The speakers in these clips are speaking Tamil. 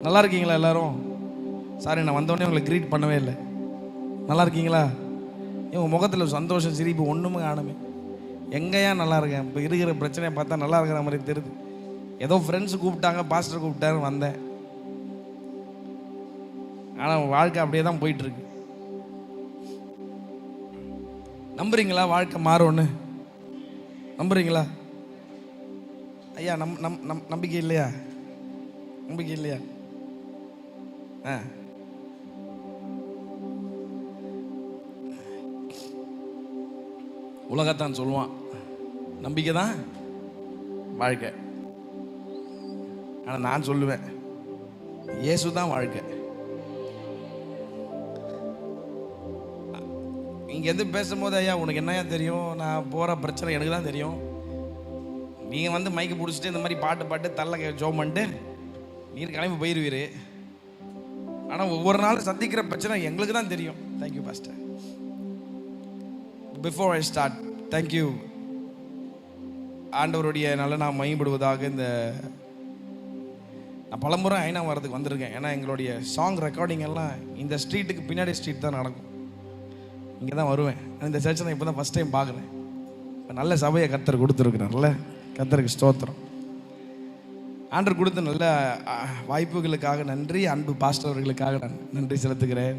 நல்லா இருக்கீங்களா எல்லாரும்? சாரி, நான் வந்தோடனே உங்களை க்ரீட் பண்ணவே இல்லை. நல்லா இருக்கீங்களா? உங்கள் முகத்தில் சந்தோஷம் சிரிப்பு ஒன்றுமே காணுமே. எங்கேயா நல்லா இருக்கேன்? இப்போ இருக்கிற பிரச்சனையை பார்த்தா நல்லா இருக்கிற மாதிரி தெரியுது. ஏதோ ஃப்ரெண்ட்ஸ் கூப்பிட்டாங்க, பாஸ்டர் கூப்பிட்டாரு வந்தேன். ஆனால் வாழ்க்கை அப்படியே தான் போயிட்டுருக்கு. நம்புறீங்களா வாழ்க்கை மாறும்னு? நம்புறீங்களா ஐயா? நம்பிக்கை இல்லையா? நம்பிக்கை இல்லையா? உலகத்தான் சொல்லுவான் நம்பிக்கை தான் வாழ்க்கை. ஆனால் நான் சொல்லுவேன் இயேசு தான் வாழ்க்கை. இங்கேருந்து பேசும்போது ஐயா உனக்கு என்னையா தெரியும், நான் போகிற பிரச்சனை எனக்கு தான் தெரியும். நீங்கள் வந்து மைக்கு பிடிச்சிட்டு இந்த மாதிரி பாட்டு தள்ள ஜோம் பண்ணிட்டு நீர் கிளம்பி போயிடுவீர். ஆனால் ஒவ்வொரு நாளும் சந்திக்கிற பிரச்சனை எங்களுக்கு தான் தெரியும். Thank you pastor. Before I start, thank you. ஆண்டவருடைய நல்ல நான் மையப்படுவதாக இந்த நான் பலமுறை ஐநா வரதுக்கு வந்திருக்கேன். ஏன்னா எங்களுடைய சாங் ரெக்கார்டிங் எல்லாம் இந்த ஸ்ட்ரீட்டுக்கு பின்னாடி ஸ்ட்ரீட் தான் நடக்கும். இங்கே தான் வருவேன். இந்த சர்ச்சை நான் இப்போ தான் ஃபஸ்ட் டைம் பார்க்குறேன். இப்போ நல்ல சபையை கர்த்தர் கொடுத்துருக்குறார்ல, கர்த்தருக்கு ஸ்தோத்திரம். ஆண்டவர் கொடுத்த நல்ல வாய்ப்புகளுக்காக நன்றி. அன்பு பாஸ்டர் அவர்களுக்காக நான் நன்றி செலுத்துகிறேன்.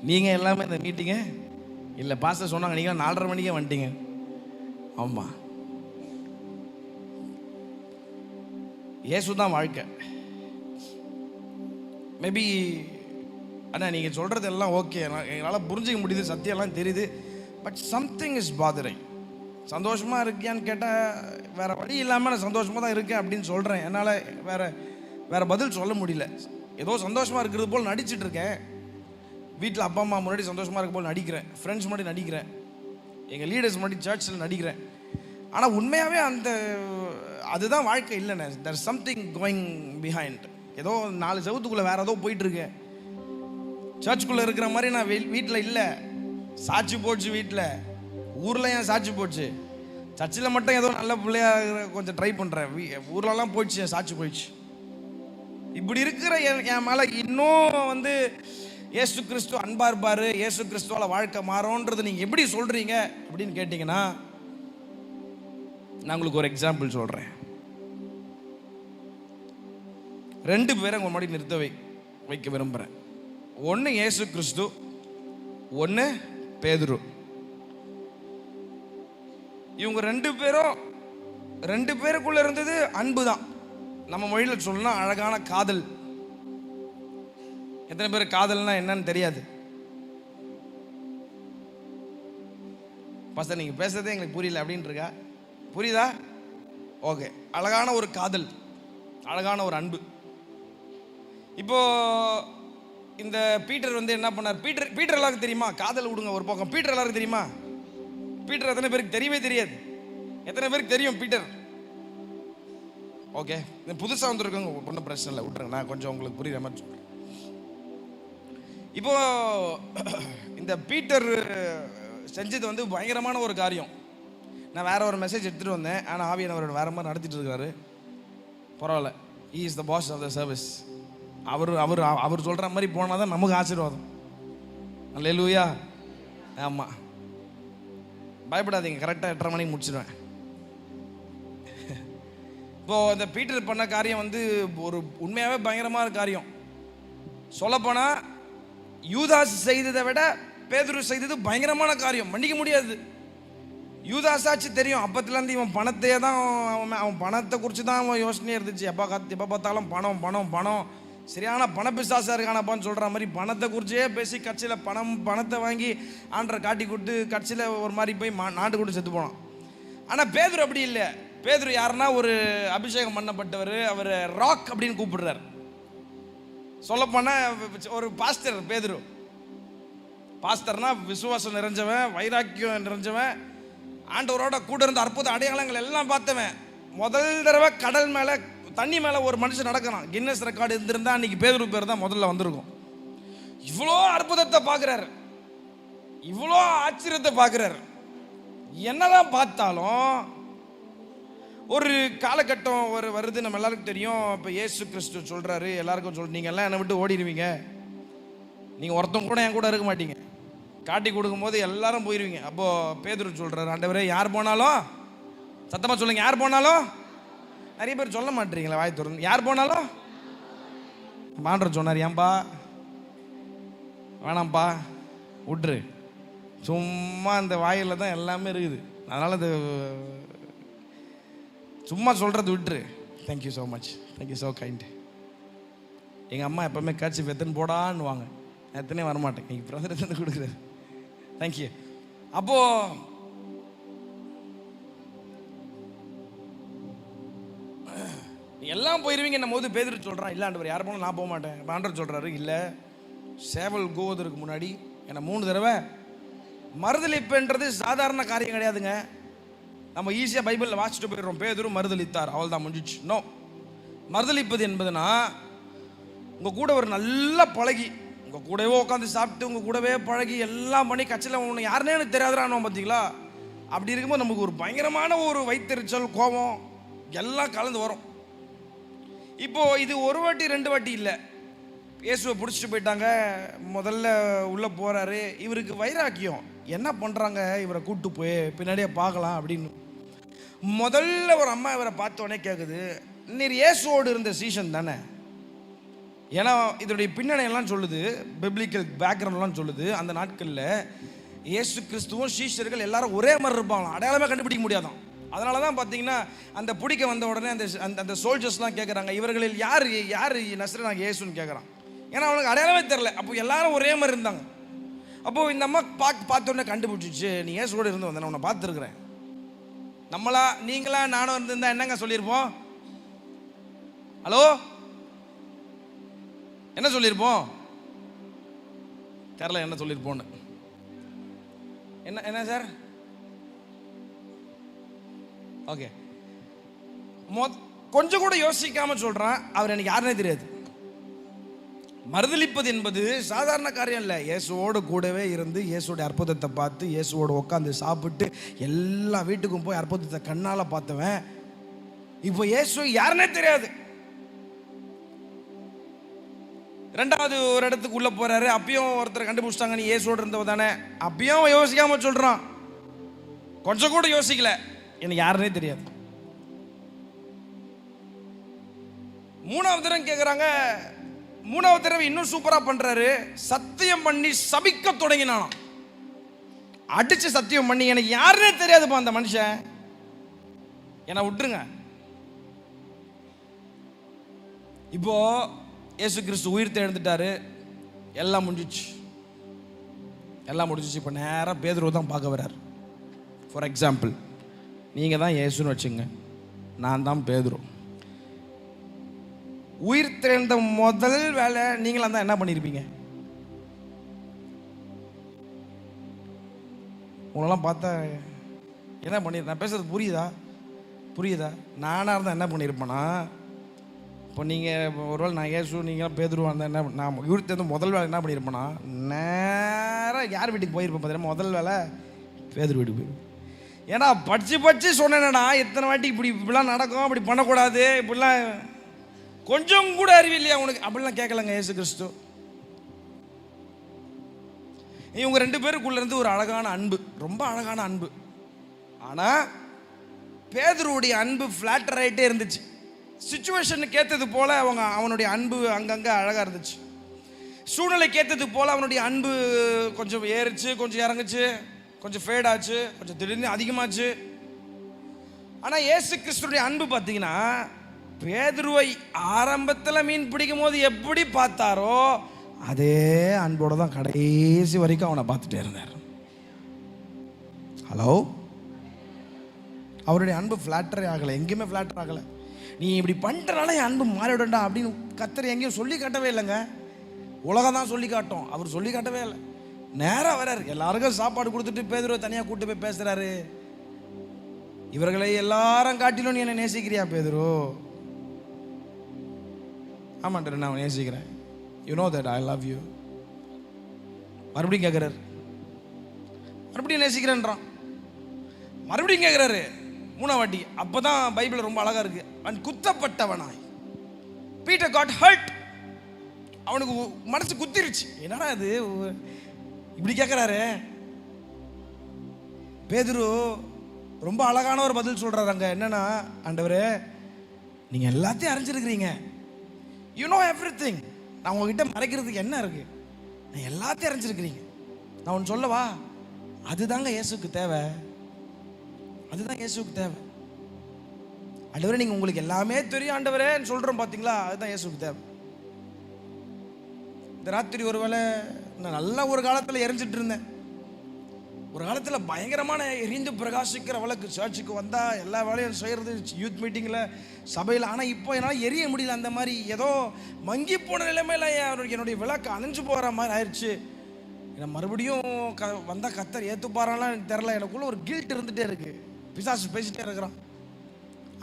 நீங்கள் எல்லாமே இந்த மீட்டிங்க இல்லை, பாஸ்டர் சொன்னாங்க நீங்கள் 4:30 மணிக்கே வந்துட்டீங்க. ஆமாம், இயேசு தான் வாழ்க்கை. மேபி அண்ணா நீங்கள் சொல்கிறது எல்லாம் ஓகே, என்னால் புரிஞ்சிக்க முடியுது, சத்தியெல்லாம் தெரியுது. But something is bothering. சந்தோஷமாக இருக்கியான்னு கேட்டால் வேறு வழி இல்லாமல் நான் சந்தோஷமாக தான் இருக்கேன் அப்படின்னு சொல்கிறேன். என்னால் வேறு பதில் சொல்ல முடியல. ஏதோ சந்தோஷமாக இருக்கிறது போல் நடிச்சிட்டு இருக்கேன். வீட்டில் அப்பா அம்மா முன்னாடி சந்தோஷமாக இருக்க போல் நடிக்கிறேன், ஃப்ரெண்ட்ஸ் முன்னாடி நடிக்கிறேன், எங்கள் லீடர்ஸ் முன்னாடி சர்ச்சில் நடிக்கிறேன். ஆனால் உண்மையாகவே அதுதான் வாழ்க்கை இல்லைண்ணே. There something going behind. ஏதோ 4 செவத்துக்குள்ளே வேறு ஏதோ போயிட்டுருக்கேன். சர்ச்சுக்குள்ளே இருக்கிற மாதிரி நான் வீட்டில் இல்லை. சாட்சி போச்சு வீட்டில், ஊரில் ஏன் சாட்சி போச்சு, சர்ச்சில் மட்டும் ஏதோ நல்ல பிள்ளையாக கொஞ்சம் ட்ரை பண்ணுறேன். ஊர்லலாம் போயிடுச்சு, என் சாட்சி போயிடுச்சு. இப்படி இருக்கிற என் மேலே இன்னும் இயேசு கிறிஸ்து அன்பா இருப்பார், இயேசு கிறிஸ்துவால் வாழ்க்கை மாறும்ன்றது நீங்கள் எப்படி சொல்கிறீங்க அப்படின்னு கேட்டிங்கன்னா, நான் உங்களுக்கு ஒரு எக்ஸாம்பிள் சொல்கிறேன். 2 பேரை உங்கள் முன்னாடி நிறுத்த வைக்க விரும்புகிறேன். ஒன்று இயேசு கிறிஸ்து, ஒன்று பேதுரு. இவங்க 2 பேருக்குள்ள இருந்தது அன்பு தான். நம்ம மொழியில் சொல்லணும் அழகான காதல். எத்தனை பேர் காதல்னா என்னன்னு தெரியாது? பாஸ்டர் நீங்கள் பேசுறதே எங்களுக்கு புரியல அப்படின்ட்டு இருக்கா? புரியுதா? ஓகே. அழகான ஒரு காதல், அழகான ஒரு அன்பு. இப்போ இந்த பீட்டர் என்ன பண்ணார்? பீட்டர் எல்லாருக்கும் தெரியுமா? காதல் விடுங்க ஒரு பக்கம், பீட்டர் எல்லாருக்கும் தெரியுமா? பீட்டர் எத்தனை பேருக்கு தெரியவே தெரியாது? எத்தனை பேருக்கு தெரியும் பீட்டர்? ஓகே, புதுசாக வந்துருக்கோங்க, ஒன்றும் பிரச்சனை இல்லை, விட்டுருங்க. நான் கொஞ்சம் உங்களுக்கு புரியுற மாதிரி சொல்கிறேன். இப்போ இந்த பீட்டர் செஞ்சது பயங்கரமான ஒரு காரியம். நான் வேற ஒரு மெசேஜ் எடுத்துகிட்டு வந்தேன், ஆனால் ஆவியானவர் வேற மாதிரி நடத்திட்டு இருக்காரு. பரவாயில்ல, he is the boss of the service. அவர் சொல்கிற மாதிரி போனால் தான் நமக்கு ஆசீர்வாதம். அல்லேலூயா. ஆமாம், பயப்படாதீங்க, கரெக்டாக 8:30 மணிக்கு முடிச்சிடுவேன். இப்போது இந்த பீட்டர் பண்ண காரியம் ஒரு உண்மையாகவே பயங்கரமான காரியம். சொல்லப்போனால் யூதாஸ் செய்ததை விட பேதுரு செய்தது பயங்கரமான காரியம், மன்னிக்க முடியாது. யூதாஸாச்சு தெரியும், அப்பத்துலேருந்து இவன் பணத்தையே தான், அவன் பணத்தை குறித்து தான் அவன் யோசனையே இருந்துச்சு. எப்போ பார்த்தாலும் பணம் பணம் பணம், சரியான பணப்பிசாசாக இருக்கானப்பான்னு சொல்கிற மாதிரி பணத்தை குறிச்சே பேசி கட்சியில் பணத்தை வாங்கி ஆண்டரை காட்டி கொடுத்து கட்சியில் ஒரு மாதிரி போய் நாட்டு கொடுத்து செத்து போனான். ஆனால் பேதுரு அப்படி இல்லை. பேதுரு யாருன்னா ஒரு அபிஷேகம் பண்ணப்பட்டவர், அவர் ராக் அப்படின்னு கூப்பிடுறார். சொல்லப்போனால் ஒரு பாஸ்டர். பேதுரு பாஸ்டர்னா விசுவாசம் நிறைஞ்சவன், வைராக்கியம் நிறைஞ்சவன், ஆண்டவரோட கூட இருந்த அற்புத அடையாளங்கள் எல்லாம் பார்த்தவன். முதல் தடவை கடல் மேலே, தண்ணி மேலே ஒரு மனுஷன் நடக்கிறான். கின்னஸ் ரெக்கார்டு இருந்திருந்தா அன்னைக்கு பேதுரு பேர் தான் முதல்ல வந்திருக்கும். இவ்வளோ அற்புதத்தை பார்க்குறாரு, இவ்வளோ ஆச்சரியத்தை பார்க்குறாரு. என்னதான் பார்த்தாலும் ஒரு காலகட்டம் வருது, நம்ம எல்லாருக்கும் தெரியும். இப்போ இயேசு கிறிஸ்து சொல்கிறாரு, எல்லாருக்கும் நீங்கள் எல்லாம் என்னை விட்டு ஓடிடுவீங்க, நீங்கள் ஒருத்தவங்க கூட என் கூட இருக்க மாட்டீங்க, காட்டி கொடுக்கும்போது எல்லாரும் போயிடுவீங்க. அப்போது பேதுரு சொல்கிறாரு, ஆண்டவரே யார் போனாலும், சத்தமாக சொல்லுங்க, யார் போனாலும். நிறைய பேர் சொல்ல மாட்டீங்களா வாய் திறந்து, யார் போனாலும். ஆண்டவர் சொன்னார், ஏன்பா வேணாம்ப்பா விட்ரு, சும்மா அந்த வாயில் தான் எல்லாமே இருக்குது, அதனால் அது சும்மா சொல்கிறது விட்டுரு. Thank you so much, thank you so kind. எங்கள் அம்மா எப்போவுமே காய்ச்சி எத்தனை போடான்னு வாங்க, எத்தனையும் வரமாட்டேன், எங்கள் பிரதர் எத்தனை கொடுக்குறாரு. தேங்க்யூ. அப்போது எல்லாம் போயிடுவீங்க நம்ம போது பேதுரு சொல்கிறான், இல்லை ஆண்டவர் யார் போனாலும் நான் போக மாட்டேன். ஆண்டவர் சொல்கிறாரு, இல்லை சேவல் கோவதற்கு முன்னாடி என்னை 3 தடவை மறுதளிப்புன்றது சாதாரண காரியம் கிடையாதுங்க. நம்ம ஈஸியாக பைபிளில் வாசிச்சுட்டு போயிடுறோம், பேதுரு மறுதளித்தார், அவள் தான் முடிஞ்சிச்சு. நோ, மறுதளிப்பது என்பதுனா உங்கள் கூட ஒரு நல்லா பழகி, உங்கள் கூடவே உட்காந்து சாப்பிட்டு, உங்கள் கூடவே பழகி எல்லாம் பண்ணி கட்சியில் உன்னை யாருன்னே எனக்கு தெரியாதுறானோ பார்த்தீங்களா. அப்படி இருக்கும்போது நமக்கு ஒரு பயங்கரமான ஒரு வைத்தறிச்சல், கோபம் எல்லாம் கலந்து வரும். இப்போது இது ஒரு வாட்டி 2 வாட்டி இல்லை, இயேசுவை பிடிச்சிட்டு போயிட்டாங்க, முதல்ல உள்ளே போகிறாரு. இவருக்கு வைராக்கியம், என்ன பண்ணுறாங்க இவரை கூப்பிட்டு போய் பின்னாடியே பார்க்கலாம் அப்படின்னு. முதல்ல ஒரு அம்மா இவரை பார்த்தோன்னே கேட்குது, நீர் இயேசுவோடு இருந்த சீசன் தானே? ஏன்னா இதனுடைய பின்னணியெல்லாம் சொல்லுது, பிப்ளிக்கல் பேக்ரவுண்ட்லாம் சொல்லுது, அந்த நாட்களில் இயேசு கிறிஸ்துவும் சீஷர்கள் எல்லாரும் ஒரே மாதிரி இருப்பாங்களாம், அடையாளமே கண்டுபிடிக்க முடியாதான். அதனால தான் பார்த்தீங்கன்னா அந்த பிடிக்க வந்த உடனே அந்த சோல்ஜர்ஸ்லாம் கேட்குறாங்க, இவர்களில் யார் யார் நஸ்ரேனாகிய இயேசுன்னு கேட்குறான். ஏன்னா அவனுக்கு அடையாளமே தெரில. அப்போ எல்லாரும் ஒரே மாதிரி இருந்தாங்க. அப்போது இந்த அம்மா பார்த்தோன்னே கண்டுபிடிச்சிச்சு, நீ இயேசுவோடு இருந்து வந்தேன், உன்னை பார்த்துருக்குறேன். நம்மளா நீங்களா நானும் இருந்திருந்தா என்னங்க சொல்லியிருப்போம்? ஹலோ, என்ன சொல்லியிருப்போம்? தெரில என்ன சொல்லியிருப்போன்னு. என்ன சார்? ஓகே, கொஞ்சம் கூட யோசிக்காம சொல்றான், அவர் எனக்கு யாருன்னே தெரியாது. மறுதளிப்பது என்பது சாதாரண காரியம் இல்லை. இயேசுவோடு கூடவே இருந்து இயேசுவோட அற்புதத்தை பார்த்து இயேசுவோட உட்காந்து சாப்பிட்டு எல்லா வீட்டுக்கும் போய் அற்புதத்தை கண்ணால் பார்த்தவன் இப்போ இயேசு யாருன்னே தெரியாது. 2வது ஒரு இடத்துக்கு உள்ள போறாரு, அப்பயும் ஒருத்தர் கண்டுபிடிச்சிட்டாங்க, நீ இயேசுவோடு இருந்தவ தானே. அப்பயும் யோசிக்காம சொல்றான், கொஞ்சம் கூட யோசிக்கல, எனக்கு யாருன்னே தெரியாது. 3வது தடவை கேட்குறாங்க, 3வது தடவை இன்னும் சூப்பராக பண்றாரு, சத்தியம் பண்ணி சபிக்க தொடங்கினான். அடிச்சு சத்தியம் பண்ணி, எனக்கு யாருன்னே தெரியாதுப்பா அந்த மனுஷன், என்னை விட்டுருங்க. இப்போ இயேசு கிறிஸ்து உயிர் எழுந்துட்டாரு, எல்லாம் முடிஞ்சிச்சு, எல்லாம் முடிஞ்சிச்சு. இப்போ நேராக பேதுருவை தான் பார்க்க வர்றாரு. ஃபார் எக்ஸாம்பிள், நீங்கள் தான் இயேசுன்னு வச்சுங்க, நான் தான் பேதுரு. உயிர் தெழுந்த முதல் வேலை நீங்களாம் தான் என்ன பண்ணியிருப்பீங்க? உங்களெல்லாம் பார்த்தா என்ன பண்ணியிருப்பேன்? நான் பேசுறது புரியுதா? நானாக இருந்தால் என்ன பண்ணியிருப்பேனா, இப்போ நீங்கள் ஒருவேளை நான் இயேசு, நீங்களாம் பேதுருவா இருந்தால் என்ன, நான் உயிர் தெழுந்த முதல் வேலை என்ன பண்ணியிருப்பேனா, நேராக யார் வீட்டுக்கு போயிருப்பேன் பார்த்தீங்கன்னா, முதல் வேலை பேதுரு வீட்டுக்கு போயிருப்பேன். ஏன்னா படித்து சொன்னேன்னா எத்தனை வாட்டி இப்படிலாம் நடக்கும், அப்படி பண்ணக்கூடாது, இப்படிலாம் கொஞ்சம் கூட அறிவு இல்லையா உனக்கு, அப்படிலாம் கேட்கலங்க இயேசு கிறிஸ்து. இவங்க 2 பேருக்குள்ள இருந்து ஒரு அழகான அன்பு, ரொம்ப அழகான அன்பு. ஆனால் பேதுருவுடைய அன்பு ஃப்ளாட்டர் ஆகிட்டே இருந்துச்சு. சிச்சுவேஷனுக்கு ஏற்றது போல அவனுடைய அன்பு அங்கங்கே அழகாக இருந்துச்சு. சூழ்நிலைக்கு ஏற்றது போல் அவனுடைய அன்பு கொஞ்சம் ஏறிச்சு, கொஞ்சம் இறங்குச்சு, கொஞ்சம் ஃபேட் ஆச்சு, கொஞ்சம் திடீர்னு அதிகமாச்சு. ஆனால் இயேசு கிறிஸ்துடைய அன்பு பார்த்தீங்கன்னா, பேதுருவை ஆரம்பத்தில் மீன் பிடிக்கும் போது எப்படி பார்த்தாரோ அதே அன்போடு தான் கடைசி வரைக்கும் அவனை பார்த்துட்டே இருந்தார். ஹலோ, அவருடைய அன்பு ஃப்ளாட்டரே ஆகலை, எங்கேயுமே ஃப்ளாட்டர் ஆகலை. நீ இப்படி பண்ணுறனால என் அன்பு மாறிவிடண்டா அப்படின்னு கர்த்தர் எங்கேயும் சொல்லி காட்டவே இல்லைங்க. உலகம் தான் சொல்லி காட்டும், அவர் சொல்லி காட்டவே இல்லை. நேராக வர்றாரு, எல்லாருக்கும் சாப்பாடு கொடுத்துட்டு பேதுருவை தனியாக கூட்டு போய் பேசுகிறாரு. இவர்களை எல்லாரும் காட்டிலும் நீ என்ன நேசிக்கிறியா பேதுரு? ஆமாண்டர், நான் நேசிக்கிறேன். You know that I love you. மறுபடியும் கேட்குறாரு, மறுபடியும் நேசிக்கிறேன்றான். மறுபடியும் கேட்குறாரு, 3ஆம் வாட்டி. அப்பதான் பைபிள் ரொம்ப அழகா இருக்கு. அவன் குத்தப்பட்டவனாய். Peter God hurt. அவனுக்கு மனசு குத்திருச்சு. என்னடா இது இப்படி கேட்கிறாரு. பேதுரு ரொம்ப அழகான ஒரு பதில் சொல்றாரு அங்க. என்னன்னா, ஆண்டவரே நீங்க எல்லாத்தையும் அறிஞ்சிருக்கிறீங்க, யூ நோ எவ்ரிதிங். நான் உங்ககிட்ட மறைக்கிறதுக்கு என்ன இருக்கு? நான் எல்லாத்தையும் அறிஞ்சிருக்கிறீங்க. நான் ஒன்று சொல்லவா? அதுதாங்க இயேசுக்கு தேவை. அதுதான் இயேசுக்கு தேவை. ஆண்டவரே நீங்க உங்களுக்கு எல்லாமே தெரியும் ஆண்டவரே சொல்றோம் பாத்தீங்களா, அதுதான் இயேசுக்கு தேவை. இந்த ராத்திரி ஒருவேளை நான் நல்ல ஒரு காலத்தில் எரிஞ்சிட்டு இருந்தேன். ஒரு காலத்தில் பயங்கரமான எரிந்து பிரகாசிக்கிற வழக்கு. சர்ச்சுக்கு வந்தால் எல்லா வேலையும் செய்கிறது, யூத் மீட்டிங்கில், சபையில். ஆனால் இப்போ என்னால் எரிய முடியல. அந்த மாதிரி ஏதோ மங்கி போன நிலைமையில் என்னுடைய விளக்கு அணைஞ்சு போகிற மாதிரி ஆயிடுச்சு. என்னை மறுபடியும் வந்தால் கத்தர் ஏற்றுப்பாரான்லாம் எனக்கு தெரில. எனக்குள்ள ஒரு கில்ட் இருந்துகிட்டே இருக்குது. பிசாசு பேசிகிட்டே இருக்கிறான்.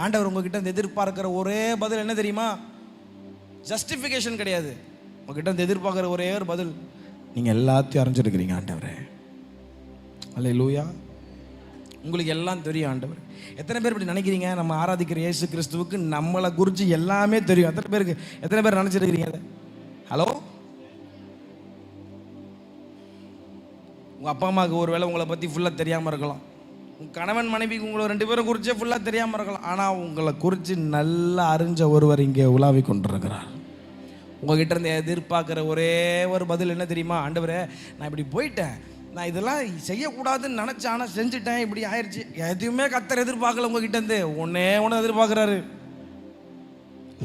ஆண்டவர் உங்ககிட்ட இந்த எதிர்பார்க்கிற ஒரே பதில் என்ன தெரியுமா? ஜஸ்டிஃபிகேஷன் கிடையாது. உங்ககிட்ட இந்த எதிர்பார்க்குற ஒரே ஒரு பதில், நீங்கள் எல்லாத்தையும் அறிஞ்சிருக்கிறீங்க ஆண்டவரே. அல்லேலூயா. உங்களுக்கு எல்லாம் தெரியும் ஆண்டவர். எத்தனை பேர் இப்படி நினைக்கிறீங்க? நம்ம ஆராதிக்கிற இயேசு கிறிஸ்துவுக்கு நம்மளை குறித்து எல்லாமே தெரியும். எத்தனை பேர் நினச்சிருக்கிறீங்க அதை? ஹலோ, உங்கள் அப்பா அம்மாவுக்கு ஒரு வேளை உங்களை பற்றி ஃபுல்லாக தெரியாமல் இருக்கலாம். உங்கள் கணவன் மனைவிக்கு உங்களை 2 பேரும் குறித்தே ஃபுல்லாக தெரியாமல் இருக்கலாம். ஆனால் உங்களை குறித்து நல்லா அறிஞ்ச ஒருவர் இங்கே உலாவி கொண்டிருக்கிறார். உங்ககிட்ட இருந்து எதிர்பார்க்குற ஒரே ஒரு பதில் என்ன தெரியுமா? ஆண்டவரே நான் இப்படி போயிட்டேன், நான் இதெல்லாம் செய்யக்கூடாதுன்னு நினச்சேன், ஆனால் செஞ்சுட்டேன், இப்படி ஆயிடுச்சு. எதுவுமே கத்தர் எதிர்பார்க்கல உங்ககிட்ட இருந்து. ஒன்று எதிர்பார்க்குறாரு.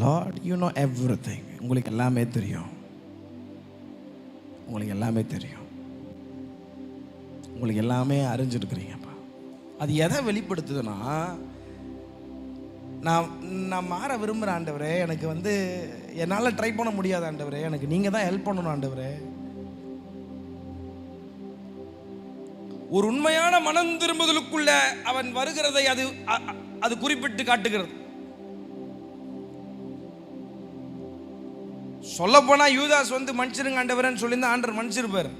Lord you know everything. உங்களுக்கு எல்லாமே தெரியும். உங்களுக்கு எல்லாமே தெரியும். உங்களுக்கு எல்லாமே அறிஞ்சிருக்கிறீங்கப்பா. அது எதை வெளிப்படுத்துதுன்னா, நான் மாற விரும்புகிறேன் ஆண்டவரே. எனக்கு என்னால் ட்ரை பண்ண முடியாது ஆண்டவரே. எனக்கு நீங்கள் தான் ஹெல்ப் பண்ணணும் ஆண்டவரே. ஒரு உண்மையான மனம் திரும்புதலுக்குள்ள அவன் வருகிறதை அது குறிப்பிட்டு காட்டுகிறது. சொல்ல போனா யூதாஸ் மன்னிச்சிருங்க ஆண்டவரேன்னு சொல்லியிருந்தா ஆண்டவர் மன்னிச்சிருப்பார்.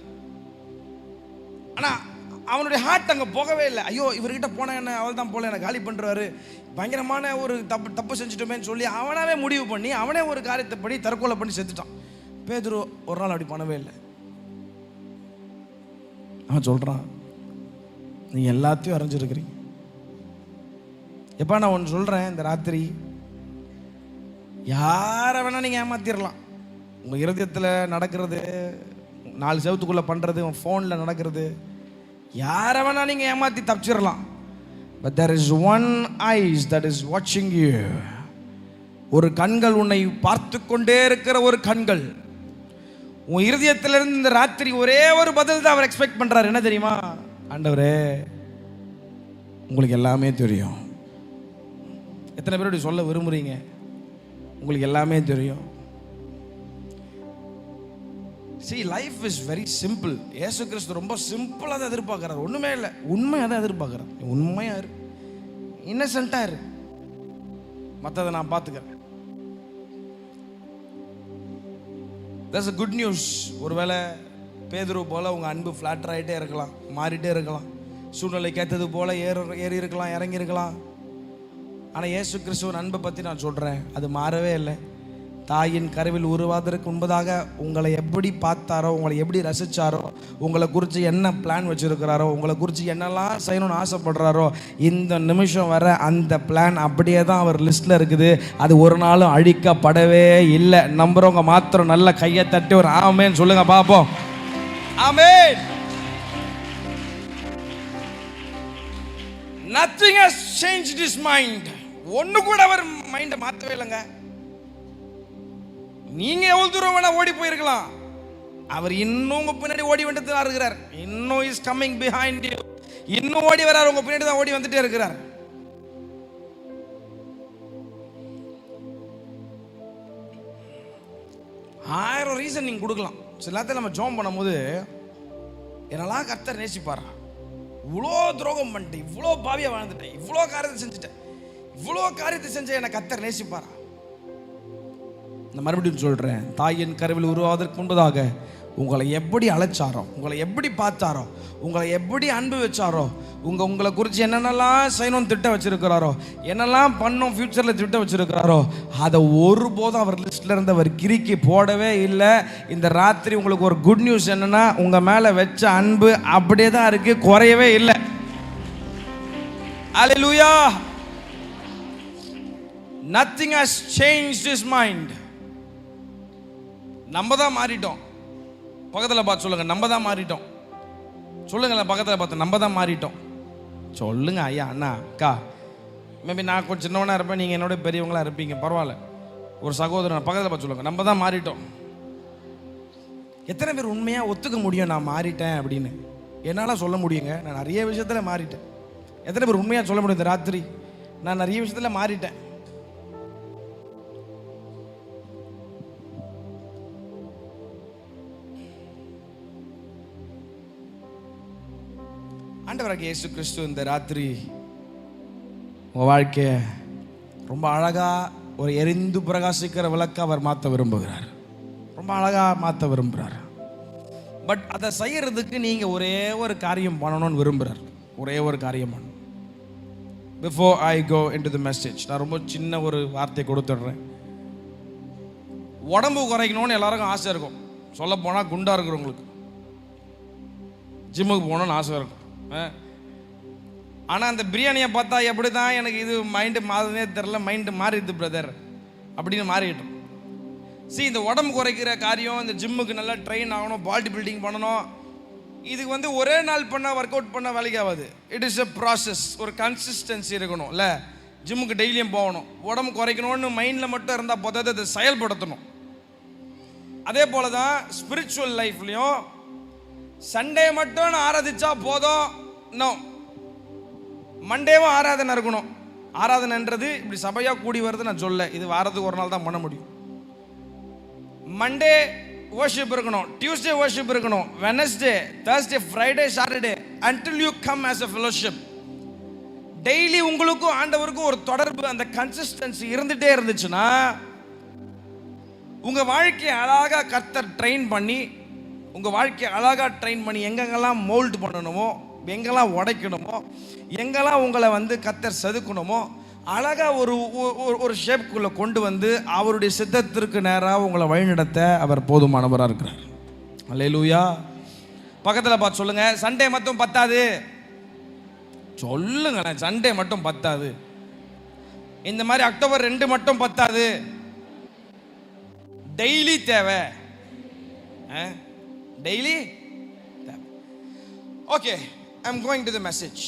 ஆனால் அவனுடைய ஹார்ட் அங்கே போகவே இல்லை. ஐயோ இவர்கிட்ட போன என்ன, அவள் தான் போல என்னை காலி பண்ணுறாரு, பயங்கரமான ஒரு தப்பு செஞ்சுட்டோமேன்னு சொல்லி அவனாவே முடிவு பண்ணி அவனே ஒரு காரியத்தை பண்ணி தற்கொலை பண்ணி செத்துட்டான். பேதுரு ஒரு நாள் அப்படி பண்ணவே இல்லை. அவன் சொல்கிறான், நீங்கள் எல்லாத்தையும் அறிஞ்சிருக்கிறீங்க. எப்போ நான் ஒன்று சொல்கிறேன், இந்த ராத்திரி யாரை வேணால் நீங்கள் ஏமாத்திடலாம். உங்கள் இருதயத்தில் நடக்கிறது, 4 செவத்துக்குள்ளே பண்ணுறது, உங்கள் ஃபோனில் நடக்கிறது, யாரை வேணால் நீங்கள் ஏமாற்றி தப்பிச்சிடலாம். But there is one eyes that is watching you. ஒரு கண்கள் உன்னை பார்த்து கொண்டே இருக்கிற ஒரு கண்கள். உன் இருதயத்திலிருந்து இந்த ராத்திரி ஒரே ஒரு பதில் தான் அவர் எக்ஸ்பெக்ட் பண்ணுறாரு. என்ன தெரியுமா? ஆண்டவரே உங்களுக்கு எல்லாமே தெரியும். எத்தனை பேர் அப்படி சொல்ல விரும்புகிறீங்க? உங்களுக்கு எல்லாமே தெரியும். See, life is very simple. இயேசு கிறிஸ்து ரொம்ப சிம்பிளாக தான் எதிர்பார்க்குறாரு. ஒன்றுமே இல்லை, உண்மையாக தான் எதிர்பார்க்குறாரு. உண்மையாக இரு, இன்னசென்ட்டாக இரு, மற்றதை நான் பார்த்துக்கிறேன். That's a good news. ஒருவேளை பேதுரு போல் உங்கள் அன்பு ஃப்ளாட்டர் ஆகிட்டே இருக்கலாம், மாறிட்டே இருக்கலாம், சூழ்நிலைக்கு ஏற்றது போல் ஏறி இருக்கலாம், இறங்கி இருக்கலாம். ஆனால் இயேசு கிறிஸ்துவின் அன்பை பற்றி நான் சொல்கிறேன், அது மாறவே இல்லை. தாயின் கருவில் உருவாவதற்கு முன்பதாக உங்களை எப்படி பார்த்தாரோ, உங்களை எப்படி ரசித்தாரோ, உங்களை குறித்து என்ன பிளான் வச்சுருக்கிறாரோ, உங்களை குறித்து என்னெல்லாம் செய்யணும்னு ஆசைப்படுறாரோ, இந்த நிமிஷம் வர அந்த பிளான் அப்படியே தான் அவர் லிஸ்ட்டில் இருக்குது. அது ஒரு நாளும் அழிக்கப்படவே இல்லை. நம்புறவங்க மாத்திரம் நல்ல கையை தட்டி ஒரு ஆமேன்னு சொல்லுங்க பார்ப்போம். ஆமேன். Nothing has changed his mind. ஒன்று கூட அவர் மைண்டை மாற்றவே இல்லைங்க. நீங்க எவ்வளவு தூரம் வேணா ஓடி போயிருக்கலாம், அவர் இன்னும் உங்க பின்னாடி ஓடி வந்துட்டு தான் இருக்கிறார். இன்னும் இஸ் கம்மிங் பிஹைண்ட் யூ. இன்னும் ஓடி வரார், உங்க பின்னாடி தான் ஓடி வந்துட்டே இருக்கிறார். ஆயிரம் ரீசன் நீங்க கொடுக்கலாம். சில நேரத்தில் நம்ம ஜோம் பண்ணும்போது என்னெல்லாம் கர்த்தர் நேசிப்பாரா, இவ்வளோ துரோகம் பண்ணிட்டேன், இவ்வளோ பாவியா வாழ்ந்துட்டேன், இவ்வளோ காரியத்தை செஞ்சுட்டேன், இவ்வளோ காரியத்தை செஞ்ச என்னை கர்த்தர் நேசிப்பாரா? நான் மறுபடியும் சொல்கிறேன், தாயின் கருவில் உருவாவதற்கு முன்பதாக உங்களை எப்படி அழைச்சாரோ, உங்களை எப்படி பார்த்தாரோ, உங்களை எப்படி அன்பு வச்சாரோ, உங்களை குறித்து என்னென்னலாம் செய்யணும்னு திட்டம் வச்சிருக்கிறாரோ, என்னெல்லாம் பண்ணும் ஃபியூச்சரில் திட்டம் வச்சிருக்கிறாரோ, அதை ஒருபோதும் அவர் லிஸ்ட்டில் இருந்து அவர் கிறுக்கி போடவே இல்லை. இந்த ராத்திரி உங்களுக்கு ஒரு குட் நியூஸ் என்னன்னா, உங்கள் மேலே வச்ச அன்பு அப்படியே தான் இருக்கு, குறையவே இல்லை. ஹல்லேலூயா. Nothing has changed his mind. நம்ம தான் மாறிட்டோம். பக்கத்தில் பார்த்து சொல்லுங்க, நம்ம தான் மாறிட்டோம். சொல்லுங்களேன், பக்கத்தில் பார்த்து, நம்ம தான் மாறிட்டோம். சொல்லுங்க ஐயா, அண்ணா, அக்கா. மேபி நான் கொஞ்சம் சின்னவனா இருப்பேன், நீங்கள் என்னோட பெரியவங்களா இருப்பீங்க, பரவாயில்ல. ஒரு சகோதரன் பக்கத்தில் பார்த்து சொல்லுங்க, நம்ம தான் மாறிட்டோம். எத்தனை பேர் உண்மையாக ஒத்துக்க முடியும் நான் மாறிட்டேன் அப்படின்னு? என்னால் சொல்ல முடியுங்க, நான் நிறைய விஷயத்தில் மாறிட்டேன். எத்தனை பேர் உண்மையாக சொல்ல முடியும் இந்த ராத்திரி, நான் நிறைய விஷயத்தில் மாறிட்டேன்? ஆண்டவராகிய இயேசு கிறிஸ்து இந்த ராத்திரி உங்கள் வாழ்க்கையை ரொம்ப அழகாக ஒரு எரிந்து பிரகாசிக்கிற விளக்க அவர் மாற்ற விரும்புகிறார். ரொம்ப அழகாக மாற்ற விரும்புகிறார். பட் அதை செய்யறதுக்கு நீங்கள் ஒரே ஒரு காரியம் பண்ணணும்னு விரும்புகிறார். ஒரே ஒரு காரியம் பண்ணணும். Before I go into the message, நான் ரொம்ப சின்ன ஒரு வார்த்தையை கொடுத்துட்றேன். உடம்பு குறைக்கணும்னு எல்லாருக்கும் ஆசை இருக்கும். சொல்ல போனால் குண்டாக இருக்கிறவங்களுக்கு ஜிம்முக்கு போகணும்னு ஆசை இருக்கும். ஆனால் அந்த பிரியாணியை பார்த்தா எப்படி தான் எனக்கு இது மைண்டு மாறுதுனே தெரில, மைண்டு மாறிடுது பிரதர் அப்படின்னு மாறிட்டோம். இந்த உடம்பு குறைக்கிற காரியம், இந்த ஜிம்முக்கு நல்லா ட்ரெயின் ஆகணும், பாடி பில்டிங் பண்ணணும், இதுக்கு ஒரே நாள் பண்ணால் ஒர்க் அவுட் பண்ணால் வேலைக்கு ஆகாது. It is a process. ஒரு கன்சிஸ்டன்சி இருக்கணும் இல்லை? ஜிம்முக்கு டெய்லியும் போகணும். உடம்பு குறைக்கணும்னு மைண்டில் மட்டும் இருந்தால் போதாது, அதை செயல்படுத்தணும். அதே போல தான் ஸ்பிரிச்சுவல் லைஃப்லையும் சண்டே மட்டும் ஆராதிச்சா போதும், இன்னும் மண்டேவும் ஆராதனை இருக்கணும். ஆராதனைன்றது இப்படி சபையாக கூடி வருது நான் சொல்ல, இது வாரத்துக்கு ஒரு நாள் தான் பண்ண முடியும். மண்டே வர்ஷிப் இருக்கணும், டியூஸ்டே வர்ஷிப் இருக்கணும், Wednesday, Thursday, Friday, Saturday, until you come as a fellowship. Daily உங்களுக்கும் ஆண்டவருக்கும் ஒரு தொடர்பு, அந்த கன்சிஸ்டன்சி இருந்துகிட்டே இருந்துச்சுன்னா உங்கள் வாழ்க்கையை அழகாக கர்த்தர் ட்ரெயின் பண்ணி, உங்கள் வாழ்க்கையை அழகாக ட்ரெயின் பண்ணி எங்கெங்கெல்லாம் மோல்டு பண்ணணுமோ, எங்கெல்லாம் உடைக்கணுமோ, எங்கெல்லாம் உங்களை கர்த்தர் செதுக்கணுமோ, அழகாக ஒரு ஷேப்புக்குள்ளே கொண்டு வந்து அவருடைய சித்தத்திற்கு நேராக உங்களை வழிநடத்த அவர் போதுமானவராக இருக்கிறார். அல்லேலூயா. பக்கத்தில் பார்த்து சொல்லுங்க, சண்டே மட்டும் பத்தாது. சொல்லுங்களேன், சண்டே மட்டும் பத்தாது. இந்த மாதிரி அக்டோபர் 2 மட்டும் பத்தாது. டெய்லி தேவை. டெய்லி தேவை. Okay, I am going to the message.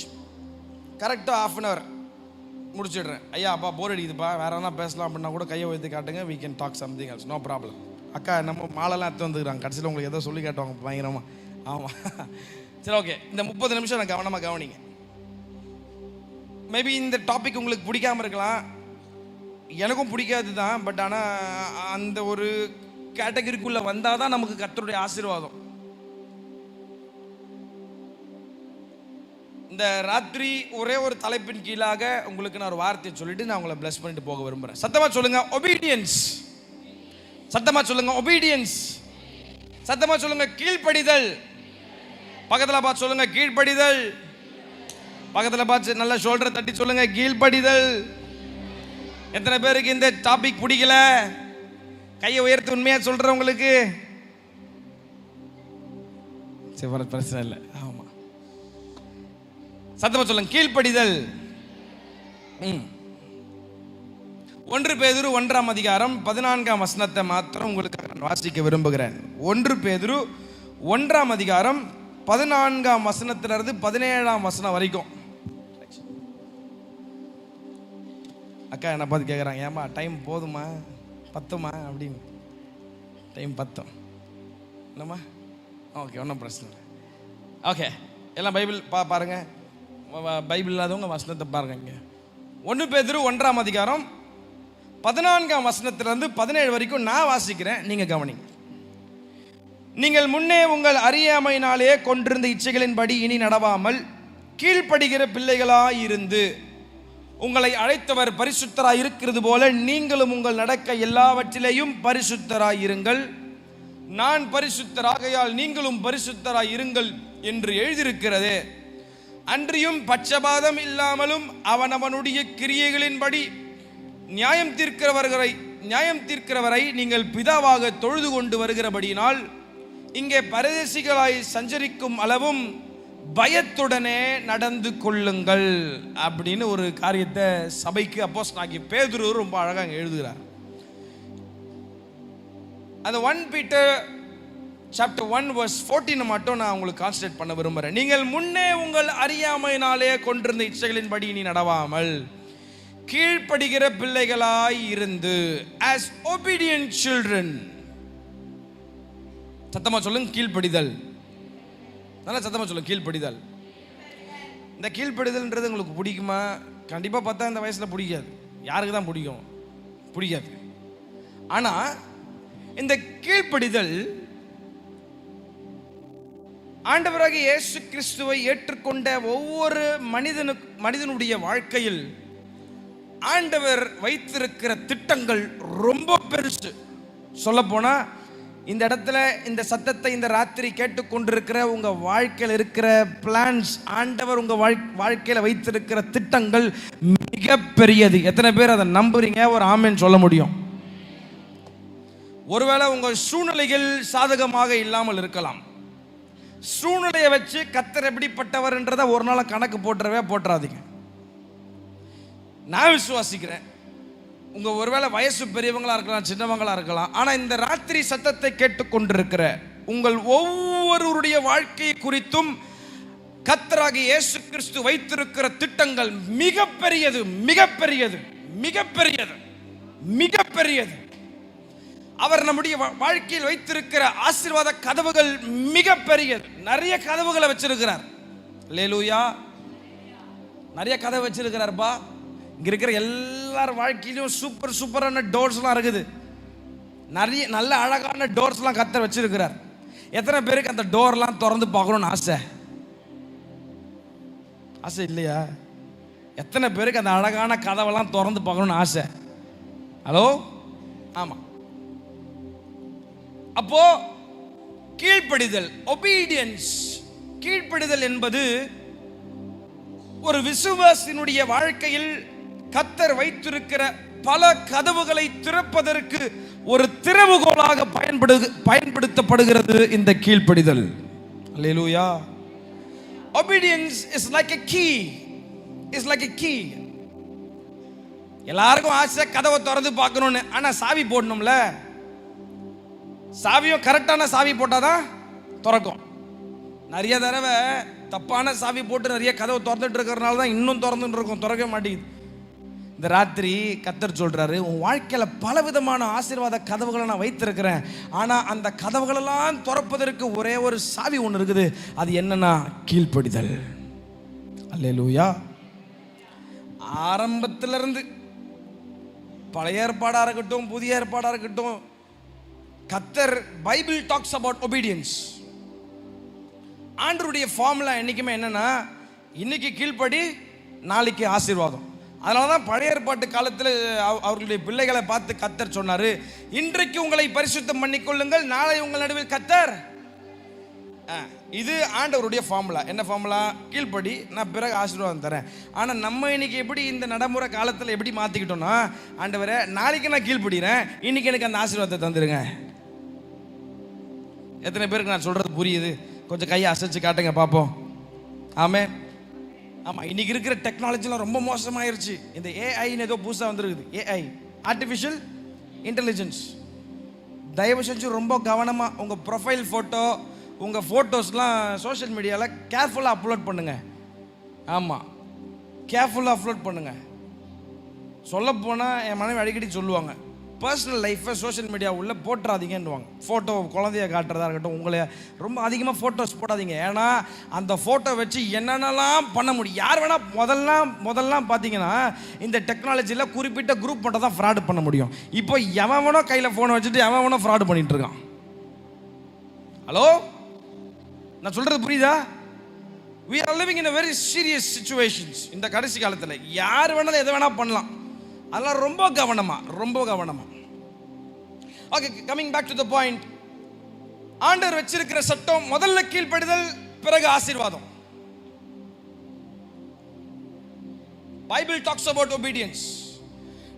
கரெக்டாக 1/2 hour முடிச்சிடுறேன். ஐயா அப்பா போர் அடிக்குதுப்பா, வேற எதனா பேசலாம் அப்படின்னா கூட கையை வைத்து காட்டுங்க, we can talk something else, no problem. அக்கா நம்ம மாலெல்லாம் எடுத்து வந்துக்கிறாங்க, கடைசியில் உங்களுக்கு ஏதோ சொல்லி காட்டுவாங்க பயங்கரமாக. ஆமாம், சரி ஓகே. இந்த 30 நிமிஷம் நான் கவனமாக கவனிங்க. மேபி இந்த டாபிக் உங்களுக்கு பிடிக்காமல் இருக்கலாம், எனக்கும் பிடிக்காது தான். பட் ஆனால் அந்த ஒரு கேட்டகரிக்குள்ளே வந்தால் தான் நமக்கு கர்த்தருடைய ஆசீர்வாதம். இந்த ராத்திரி ஒரே ஒரு தலைப்பின் கீழாக உங்களுக்கு நான் ஒரு வார்த்தையை சொல்லிட்டு நான் உங்களை பிளஸ் பண்ணிட்டு போக விரும்புகிறேன். சத்தமாக சொல்லுங்க, ஒபீடியன்ஸ். சத்தமாக சொல்லுங்க, ஒபீடியன்ஸ். சத்தமாக சொல்லுங்க, கீழ்ப்படிதல். பக்கத்தில் பார்த்து சொல்லுங்க, கீழ்ப்படிதல். பக்கத்தில் பார்த்து நல்லா ஷோல்டர் தட்டி சொல்லுங்க, கீழ்ப்படிதல். எத்தனை பேருக்கு இந்த டாபிக் பிடிக்கல? கையை உயர்த்து உண்மையா சொல்றவங்களுக்கு. சரி, பிரச்சனை இல்லை. ஆமா, சத்தமா சொல்லுங்க, கீழ்ப்படிதல். 1 பேதுரு 1ஆம் அதிகாரம் 14ஆம் வசனத்தை மாத்திரம் உங்களுக்கு நான் வாசிக்க விரும்புகிறேன். 1 பேதுரு 1ஆம் அதிகாரம் 14ஆம் வசனத்திலிருந்து 17ஆம் வசனம் வரைக்கும். அக்கா என்ன பார்த்து கேட்குறாங்க, ஏமா டைம் போதுமா, பத்துமா அப்படின்னு. டைம் பத்தும் என்னம்மா? ஓகே, ஒன்றும் பிரச்சனை இல்லை. ஓகே, எல்லாம் பைபிள் பாருங்க. பைபிள் இல்லாதவங்க வசனத்தை பாருங்க. இங்கே 1 பேதுரு 1ஆம் அதிகாரம் 14ஆம் வசனத்திலிருந்து 17 வரைக்கும் நான் வாசிக்கிறேன், நீங்கள் கவனிங்க. நீங்கள் முன்னே உங்கள் அறியாமையினாலே கொண்டிருந்த இச்சைகளின்படி இனி நடவாமல் கீழ்ப்படுகிற பிள்ளைகளாயிருந்து உங்களை அழைத்தவர் பரிசுத்தராய் இருக்கிறது போல நீங்களும் உங்கள் நடக்க எல்லாவற்றிலேயும் பரிசுத்தராய் இருங்கள். நான் பரிசுத்தராகையால் நீங்களும் பரிசுத்தராய் இருங்கள் என்று எழுதியிருக்கிறதே. அன்றியும் பட்சபாதம் இல்லாமலும் அவனவனுடைய கிரியைகளின்படி நியாயம் தீர்க்கிறவரை நீங்கள் பிதாவாக தொழுது கொண்டு வருகிறபடியினால் இங்கே பரதேசிகளாய் சஞ்சரிக்கும் அளவும் பயத்துடனே நடந்து கொள்ளுங்கள் அப்படின்னு ஒரு காரியத்தை சபைக்கு அப்போஸ்தலனாகிய பேதுரு ரொம்ப அழகாக எழுதுகிறார். அந்த 1 Peter chapter 1 verse 14 மட்டும் நான் உங்களுக்கு கான்சன்ட்ரேட் பண்ண விரும்புகிறேன். நீங்கள் முன்னே உங்கள் அறியாமையினாலே கொண்டிருந்த இச்சைகளின்படி நீ நடவாமல் கீழ்ப்படுகிற பிள்ளைகளாய் இருந்து as obedient children. சத்தமா சொல்லுங்க, கீழ்ப்படிதல். நல்லா சத்தமா சொல்லுங்க, கீழ்ப்படிதல். இந்த கீழ்ப்படிதல்ன்றது உங்களுக்கு பிடிக்குமா? கண்டிப்பாக பார்த்தா இந்த வயசில் பிடிக்காது. யாருக்கு தான் பிடிக்காது. ஆனால் இந்த கீழ்ப்படிதல் ஆண்டவராகிய இயேசு கிறிஸ்துவை ஏற்றுக்கொண்ட ஒவ்வொரு மனிதனுடைய வாழ்க்கையில் ஆண்டவர் வைத்திருக்கிற திட்டங்கள் ரொம்ப பெருசு. சொல்ல போனா இந்த இடத்துல இந்த சத்தத்தை இந்த ராத்திரி கேட்டுக்கொண்டிருக்கிற உங்க வாழ்க்கையில் இருக்கிற பிளான்ஸ், ஆண்டவர் உங்க வாழ்க்கையில வைத்திருக்கிற திட்டங்கள் மிக பெரியது. எத்தனை பேர் அதை நம்புறீங்க? ஒரு ஆமென் சொல்ல முடியும். ஒருவேளை உங்கள் சூழ்நிலைகள் சாதகமாக இல்லாமல் இருக்கலாம். சூழ்நிலையை வச்சு கர்த்தர் எப்படிப்பட்டவர் என்றதை ஒரு நாள் கணக்கு போட்டுறாதீங்க. நான் விசுவாசிக்கிறேன், உங்க ஒருவேளை வயசு பெரியவங்களா இருக்கலாம், சின்னவங்களா இருக்கலாம். ஆனா இந்த ராத்திரி சத்தத்தை கேட்டுக்கொண்டிருக்கிற உங்கள் ஒவ்வொருவருடைய வாழ்க்கை குறித்தும் கர்த்தராகிய இயேசு கிறிஸ்து வைத்திருக்கிற திட்டங்கள் மிகப்பெரியது, மிகப்பெரியது, மிகப்பெரியது, மிகப்பெரியது. அவர் நம்முடைய வாழ்க்கையில் வைத்திருக்கிற ஆசீர்வாத கதவுகள் மிக பெரியது. நிறைய கதவுகளை வச்சிருக்கிறார். அல்லேலூயா. நிறைய கதவு வச்சிருக்கிறார்ப்பா. இங்க இருக்கிற எல்லார் வாழ்க்கையிலும் சூப்பரான டோர்ஸ்லாம் இருக்குது. நிறைய நல்ல அழகான டோர்ஸ்லாம் கர்த்தர் வச்சிருக்கிறார். எத்தனை பேருக்கு அந்த டோர்லாம் திறந்து பார்க்கணும்னு ஆசை இல்லையா? எத்தனை பேருக்கு அந்த அழகான கதவெல்லாம் திறந்து பார்க்கணும்னு ஆசை? ஹலோ, ஆமா. அப்போ கீழ்ப்படிதல், ஒபீடியன்ஸ், கீழ்ப்படிதல் என்பது ஒரு விசுவாசினுடைய வாழ்க்கையில் கர்த்தர் வைத்திருக்கிற பல கதவுகளை திறப்பதற்கு ஒரு திறவுகோலாக பயன்படுத்தப்படுகிறது இந்த கீழ்ப்படிதல். அல்லேலூயா. obedience is like a key. எல்லாருக்கும் ஆசை கதவை திறந்து பார்க்கணும்னு. ஆனா சாவி போடணும்ல. சாவியும் கரெக்டான சாவி போட்டாதான் திறக்கும். நிறைய தடவை தப்பான சாவி போட்டு நிறைய கதவை திறந்துட்டு இருக்கிறனால தான் இன்னும் திறந்துட்டு இருக்கும், திறக்க மாட்டேங்குது. இந்த ராத்திரி கர்த்தர் சொல்றாரு, உன் வாழ்க்கையில பல விதமான ஆசீர்வாத கதவுகளை நான் வைத்திருக்கிறேன். ஆனா அந்த கதவுகளெல்லாம் திறப்பதற்கு ஒரே ஒரு சாவி ஒன்று இருக்குது. அது என்னன்னா கீழ்ப்படிதல். அல்லேலூயா. ஆரம்பத்திலிருந்து பழைய ஏற்பாடா இருக்கட்டும், புதிய ஏற்பாடா இருக்கட்டும், கர்த்தர் பைபிள் டாக்ஸ் அபவுட் obedience. ஆண்டவருடைய ஃபார்முலா என்னைக்குமே என்னன்னா, இன்னைக்கு கீழ்ப்படி, நாளைக்கு ஆசீர்வாதம். அதனால தான் பழைய ஏற்பாட்டு காலத்தில் அவர்களுடைய பிள்ளைகளை பார்த்து கர்த்தர் சொன்னாரு, இன்றைக்கு உங்களை பரிசுத்தம் பண்ணிக்கொள்ளுங்கள், நாளை உங்கள் நடுவில் கர்த்தர். இது ஆண்டவருடைய ஃபார்முலா. என்ன ஃபார்முலா? கீழ்ப்படி, நான் பிறகு ஆசீர்வாதம் தரேன். ஆனால் நம்ம இன்னைக்கு எப்படி இந்த நடைமுறை காலத்தில் எப்படி மாற்றிக்கிட்டோம்னா, ஆண்டவரே நாளைக்கு நான் கீழ்ப்படுகிறேன், இன்னைக்கு எனக்கு அந்த ஆசீர்வாதத்தை தந்துருங்க. எத்தனை பேருக்கு நான் சொல்றது புரியுது? கொஞ்சம் கையை அசைச்சு காட்டுங்க பார்ப்போம். ஆமென். ஆமாம், இன்னைக்கு இருக்கிற டெக்னாலஜிலாம் ரொம்ப மோசமாயிருச்சு. இந்த ஏஐன்னு ஏதோ புதுசாக வந்துருக்குது. AI, artificial intelligence. தயவு செஞ்சு ரொம்ப கவனமாக உங்கள் ப்ரொஃபைல் ஃபோட்டோ, உங்கள் ஃபோட்டோஸ்லாம் சோஷியல் மீடியாவில் கேர்ஃபுல்லாக அப்லோட் பண்ணுங்கள். ஆமாம், கேர்ஃபுல்லாக அப்லோட் பண்ணுங்கள். சொல்லப்போனால் என் மனைவி அடிக்கடி சொல்லுவாங்க, பர்சனல் லைஃப்பை சோஷியல் மீடியா உள்ள போட்டுறாதீங்கன்னுவாங்க. ஃபோட்டோ குழந்தைய காட்டுறதா இருக்கட்டும், உங்களை ரொம்ப அதிகமாக ஃபோட்டோஸ் போடாதீங்க. ஏன்னா அந்த ஃபோட்டோ வச்சு என்னென்னலாம் பண்ண முடியும். யார் வேணால் முதல்லாம் பார்த்தீங்கன்னா இந்த டெக்னாலஜியில் குறிப்பிட்ட குரூப் மட்டும் தான் ஃப்ராடு பண்ண முடியும். இப்போ எவனோ கையில் ஃபோனை வச்சுட்டு எவனோ ஃப்ராடு பண்ணிட்டு இருக்கான். ஹலோ, நான் சொல்கிறது புரியுதா? we are living in a very serious situations. இந்த கடைசி காலத்தில் யார் வேணாலும் எதை வேணால் பண்ணலாம். அதெல்லாம் ரொம்ப கவனமா. Okay, coming back to the point. ஆண்டவர் வச்சிருக்கிற சட்டம் முதல்ல கீழ்ப்படிதல், பிறகு ஆசீர்வாதம். Bible talks about obedience.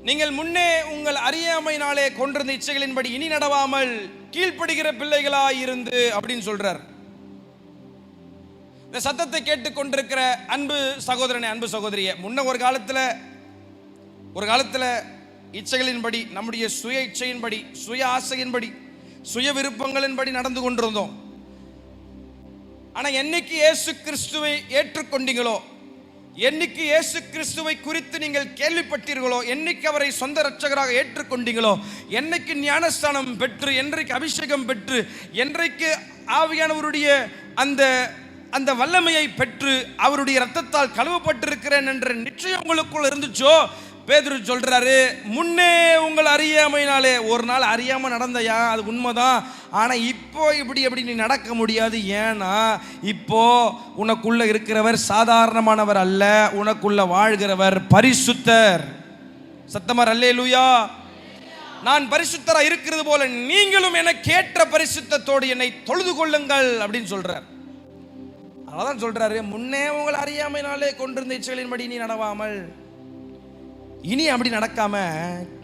நீங்கள் முன்னே உங்கள் அறியாமையினாலே கொண்டிருந்த இச்சைகளின்படி இனி நடவாமல் கீழ்ப்படுகிற பிள்ளைகளாய் இருந்து அப்படின்னு சொல்றார். இந்த சத்தத்தை கேட்டுக் கொண்டிருக்கிற அன்பு சகோதரனே, அன்பு சகோதரியே, முன்ன ஒரு காலத்துல இச்சைகளின்படி, நம்முடைய சுய இச்சையின்படி, சுய ஆசையின்படி, சுய விருப்பங்களின்படி நடந்து கொண்டிருந்தோம். ஆனா என்னைக்கு இயேசு கிறிஸ்துவை ஏற்றுக்கொண்டீங்களோ, என்னைக்கு இயேசு கிறிஸ்துவை குறித்து நீங்கள் கேள்விப்பட்டீர்களோ, என்னைக்கு அவரை சொந்த இரட்சகராக ஏற்றுக்கொண்டீங்களோ, என்னைக்கு ஞானஸ்தானம் பெற்று, என்றைக்கு அபிஷேகம் பெற்று, என்றைக்கு ஆவியானவருடைய அந்த வல்லமையை பெற்று அவருடைய இரத்தத்தால் கழுவப்பட்டிருக்கிறேன் என்ற நிச்சயம் உங்களுக்குள்ள இருந்துச்சோ, பேதுரு சொல்றாரு, முன்னே உங்கள் அறியாமையினாலே, ஒரு நாள் அறியாம நடந்தையா, அது உண்மைதான். ஆனா இப்போ இப்படி நீ நடக்க முடியாது. ஏன்னா இப்போ உனக்குள்ள இருக்கிறவர் சாதாரணமானவர் அல்ல, உனக்குள்ள வாழ்கிறவர் பரிசுத்தர். சத்தமார் அல்லேலூயா. நான் பரிசுத்தரா இருக்கிறது போல நீங்களும் எனக்கு ஏற்ற பரிசுத்தத்தோடு என்னை தொழுது கொள்ளுங்கள் அப்படின்னு சொல்றார். அதான் சொல்றாரு, முன்னே உங்கள் அறியாமையினாலே கொண்டிருந்த இச்சைகளின்படி நீ நடவாமல் இனி அப்படி நடக்காம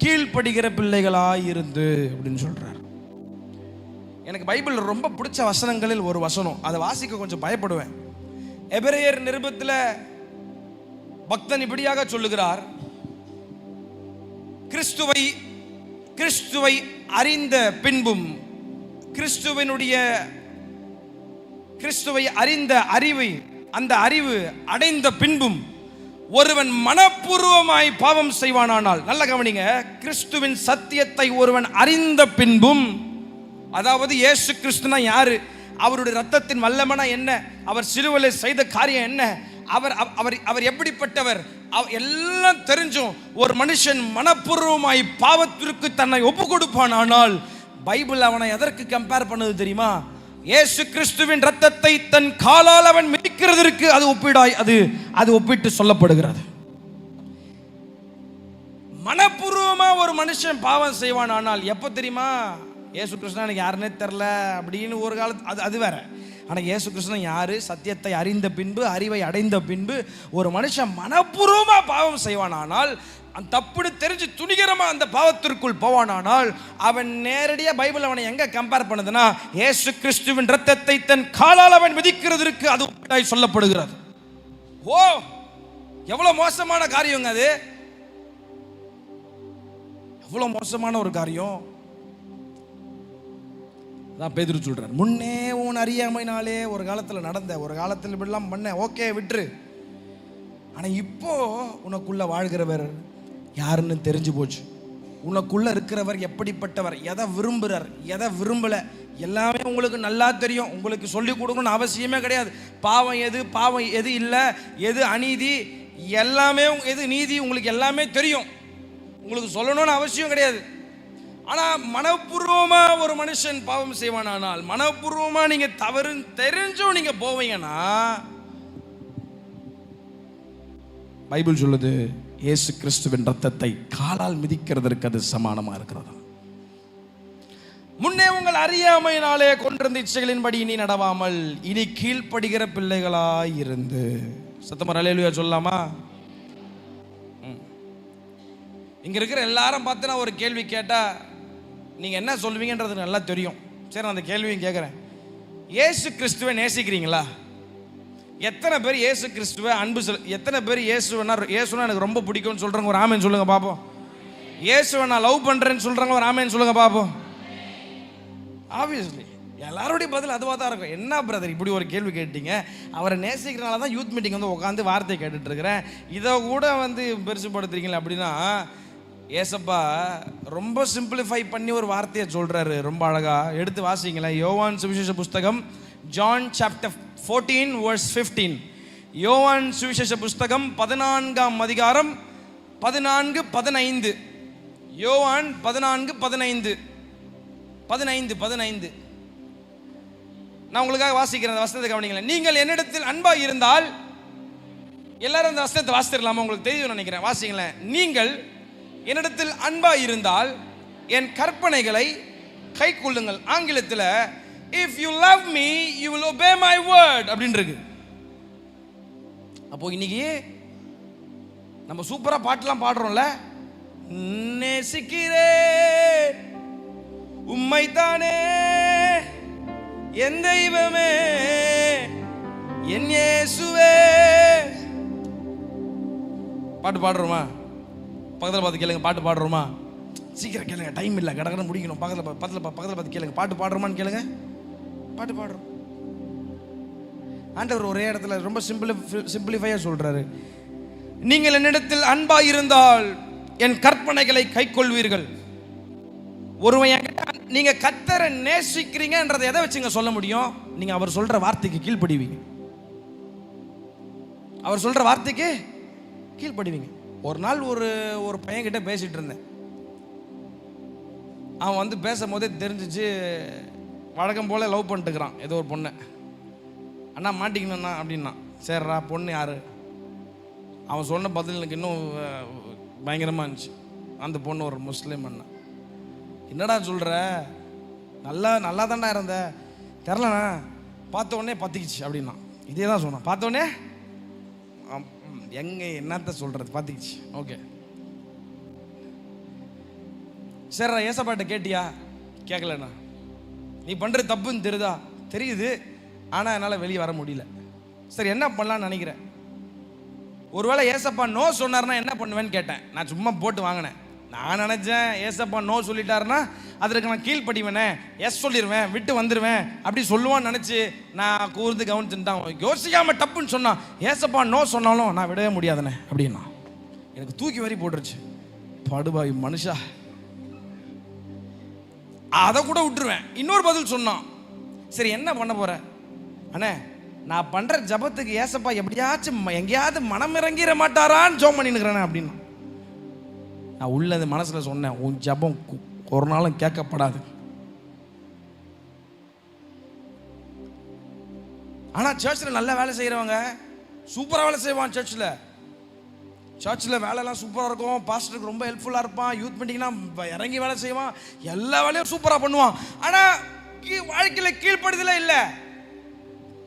கீழ்ப்படுகிற பிள்ளைகளாய் இருந்து அப்படின்னு சொல்றார். எனக்கு பைபிள் ரொம்ப பிடிச்ச வசனங்களில் ஒரு வசனம், அதை வாசிக்க கொஞ்சம் பயப்படுவேன். எபிரேயர் நிருபத்தில் பக்தன் இப்படியாக சொல்லுகிறார், கிறிஸ்துவை அறிந்த பின்பும், கிறிஸ்துவை அறிந்த அறிவு, அந்த அறிவு அடைந்த பின்பும் ஒருவன் மனப்பூர்வமாய் பாவம் செய்வானானால், நல்ல கவனிங்க, கிறிஸ்துவின் சத்தியத்தை ஒருவன் அறிந்த பின்பும், அதாவது இயேசு கிறிஸ்துனா யாரு, அவருடைய ரத்தத்தின் வல்லமனா என்ன, அவர் சிலுவையிலே செய்த காரியம் என்ன, அவர் எப்படிப்பட்டவர், எல்லாம் தெரிஞ்சும் ஒரு மனுஷன் மனப்பூர்வமாய் பாவத்திற்கு தன்னை ஒப்பு கொடுப்பானால், பைபிள் அவனை எதற்கு கம்பேர் பண்ணுது தெரியுமா? இயேசு கிறிஸ்துவின் ரத்தத்தை தன் காலால் அவன் மிதிக்கிறதற்கு அது ஒப்பிட்டு சொல்லப்படுகிறது. மனப்பூர்வமா ஒரு மனுஷன் பாவம் செய்வான். ஆனால் எப்ப தெரியுமா? இயேசு கிறிஸ்து எனக்கு யாருன்னே தெரியல அப்படின்னு ஒரு காலத்து அது வேற. ஆனா இயேசு கிறிஸ்து யாரு, சத்தியத்தை அறிந்த பின்பு, அறிவை அடைந்த பின்பு ஒரு மனுஷன் மனப்பூர்வமா பாவம் செய்வானால், அந்த தப்புன்னு தெரிஞ்சு துணிகரமா அந்த பாவத்திற்குள் போவானால், அவன் நேரடியா பைபிள் அவனை எங்க கம்பேர் பண்ணுதுன்னா, இயேசு கிறிஸ்துவின் ரத்தத்தை தன் காலால் அவன் மிதிக்கிறதற்கு அது ஒப்பிட்டாய் சொல்லப்படுகிறது. ஓ, எவ்வளவு மோசமான காரியங்க அது, எவ்வளவு மோசமான ஒரு காரியம். தான் பேதுரு சொல்றார், முன்னே உன் அறியாமைனாலே ஒரு காலத்தில் நடந்த, ஒரு காலத்தில் இப்படிலாம் பண்ண, ஓகே விட்டுரு. ஆனா இப்போ உனக்குள்ள வாழ்கிறவர் யாருன்னு தெரிஞ்சு போச்சு. உனக்குள்ள இருக்கிறவர் எப்படிப்பட்டவர், எதை விரும்புறார், எதை விரும்பல, எல்லாமே உங்களுக்கு நல்லா தெரியும். உங்களுக்கு சொல்லிக் கொடுக்கணும்னு அவசியமே கிடையாது. பாவம் எது இல்லை, எது அநீதி, எல்லாமே எது நீதி, உங்களுக்கு எல்லாமே தெரியும். உங்களுக்கு சொல்லணும்னு அவசியம் கிடையாது. ஆனா மனப்பூர்வமா ஒரு மனுஷன் பாவம் செய்வானால், மனப்பூர்வமா நீங்க தவறு தெரிஞ்சும் நீங்க போவீங்கன்னா, பைபிள் சொல்லுது, இயேசு கிறிஸ்துவின் ரத்தத்தை காலால் மிதிக்கிறதற்கு அது சமானமா இருக்கிறது. முன்னே உங்கள் அறியாமையினாலே கொண்டிருந்த இச்சைகளின்படி இனி நடவாமல் இனி கீழ்ப்படுகிற பிள்ளைகளாய் இருந்து. சத்தமா அல்லேலூயா சொல்லலாமா? இங்க இருக்கிற எல்லாரும் பார்த்து நான் ஒரு கேள்வி கேட்டா நீங்க என்ன சொல்வீங்கன்றது நல்லா தெரியும். சரி, நான் அந்த கேள்வியும் கேட்கிறேன். இயேசு கிறிஸ்துவை நேசிக்கிறீங்களா? எத்தனை பேர் இயேசு கிறிஸ்துவை அன்பு எத்தனை பேர் இயேசுவனா எனக்கு ரொம்ப பிடிக்கும்னு சொல்றாங்க? ஒரு ஆமேன் சொல்லுங்க பாப்போம். இயேசுவை நான் லவ் பண்றேன்னு சொல்றாங்க, ஒரு ஆமேன் சொல்லுங்க பாப்போம். ஆப்வியஸ்லி எல்லாருடைய பதில் அதுவாக தான் இருக்கும். என்ன பிரதர் இப்படி ஒரு கேள்வி கேட்டீங்க? அவரை நேசிக்கிறனால தான் யூத் மீட்டிங் வந்து உட்காந்து வார்த்தை கேட்டுட்டு இருக்கிறேன், இதை கூட வந்து பெருசுப்படுத்துறீங்களா அப்படின்னா, ஏசப்பா ரொம்ப சிம்பிளிஃபை பண்ணி ஒரு வார்த்தையை சொல்றாரு, ரொம்ப அழகா. எடுத்து வாசிங்களேன். யோவான் சுவிசேஷ புஸ்தகம், ஜான் சாப்டர் 14 verse 15. யோவான் சுவிசேஷ புஸ்தகம் 14ஆம் அதிகாரம் 14-15. யோவான் 14-15. நான் உங்களுக்காக வாசிக்கிறேன், அந்த வசனத்தை கவனிங்களேன். நீங்கள் என்னிடத்தில் அன்பா இருந்தால், எல்லாரும் அந்த வசனத்தை வாசித்திரலாமா? உங்களுக்கு தெரியும் நினைக்கிறேன், வாசிங்களேன். நீங்கள் என்னிடத்தில் அன்பா இருந்தால் என் கற்பனைகளை கை கொள்ளுங்கள். ஆங்கிலத்தில் if you love me you will obey my word அப்படின்னு இருக்கு. அப்போ இன்னைக்கு நம்ம சூப்பரா பாட்டுலாம் பாடுறோம்ல, நேசிக்கிறேன் உம்மைத்தானே என் தெய்வமே என் இயேசுவே. பாட்டு பாடுறோமா? பக்கத்தில் பார்த்து கேளுங்க. பாட்டு பாடுறோமா? சீக்கிரம் கேளுங்க, டைம் இல்லை, கடற்கரை முடிக்கணும். பக்கத்தில் பார்த்து கேளுங்க. பாட்டு பாடுறோமான்னு கேளுங்க. பாட்டு பாடுறோம். ஆண்டவர் ஒரே இடத்துல ரொம்ப சிம்பிளிஃபையா சொல்றாரு, நீங்கள் என்னிடத்தில் அன்பா இருந்தால் என் கற்பனைகளை கைக்கொள்வீர்கள். ஒருவன் நீங்க கர்த்தரை நேசிக்கிறீங்கன்றதை எதை வச்சுங்க சொல்ல முடியும்? நீங்க அவர் சொல்ற வார்த்தைக்கு கீழ்ப்படிவீங்க. அவர் சொல்ற வார்த்தைக்கு கீழ்ப்படிவீங்க. ஒரு நாள் ஒரு பையன் கிட்ட பேசிட்டு இருந்தேன். அவன் வந்து பேசும்போதே தெரிஞ்சிச்சு, வழக்கம் போல லவ் பண்ணிட்டுக்கிறான் ஏதோ ஒரு பொண்ணை. அண்ணா மாட்டிக்கணும்ண்ணா அப்படின்னா. சரிடா, பொண்ணு யாரு? அவன் சொன்ன பதில் எனக்கு இன்னும் பயங்கரமாக இருந்துச்சு. அந்த பொண்ணு ஒரு முஸ்லீம் அண்ணா. என்னடா சொல்கிற? நல்லா தான்டா இருந்த, தெரிலண்ணா, பார்த்த உடனே பற்றிக்கிச்சு அப்படின்னா. இதே தான் சொன்னான். பார்த்த உடனே எங்கே என்னத்த சொல்கிறது, பார்த்துக்கிச்சு. ஓகே சரிடா, ஏசப்பாட்ட கேட்டியா? கேட்கலண்ணா. நீ பண்ணுறது தப்புன்னு தெரியுது, ஆனால் என்னால் வெளியே வர முடியல. சரி, என்ன பண்ணலான்னு நினைக்கிறேன்? ஒருவேளை ஏசப்பா நோ சொன்னார்னா என்ன பண்ணுவேன்னு கேட்டேன். நான் சும்மா போட்டு வாங்கினேன். நான் நினச்சேன் ஏசப்பா நோ சொல்லிட்டாருன்னா அதற்கு நான் கீழ்ப்படிவேனே, எஸ் சொல்லிடுவேன், விட்டு வந்துடுவேன் அப்படி சொல்லுவான்னு நினச்சி நான் கூர்ந்து கவனிச்சுட்டான். யோசிக்காமல் டப்புன்னு சொன்னான். ஏசப்பா நோ சொன்னாலும் நான் விடவே முடியாதுண்ணே அப்படின்னா. எனக்கு தூக்கி வரி போட்டுருச்சு. படுபாய் மனுஷா, அதை கூட விட்டுருவேன். இன்னொரு பதில் சொன்னான். சரி, என்ன பண்ண போற அண்ணே? நான் பண்ற ஜபத்துக்கு ஏசப்பா எப்படியாச்சும் எங்கேயாவது மனம் இறங்கிட மாட்டாரான்னு ஜோம் பண்ணினுக்கிறேன் அப்படின்னா. நான் உள்ளது மனசுல சொன்னேன், உன் ஜபம் ஒரு நாளும் கேட்கப்படாது. ஆனா சர்ச்சில் நல்ல வேலை செய்யறவங்க சூப்பரா வேலை செய்வான். சர்ச்சில் வேலைலாம் சூப்பராக இருக்கும். பாஸ்டருக்கு ரொம்ப ஹெல்ப்ஃபுல்லாக இருப்பான். யூத் மீட்டிங்னா இறங்கி வேலை செய்வான். எல்லா வேலையும் சூப்பராக பண்ணுவான். ஆனால் வாழ்க்கையில் கீழ்ப்படுதலே இல்லை.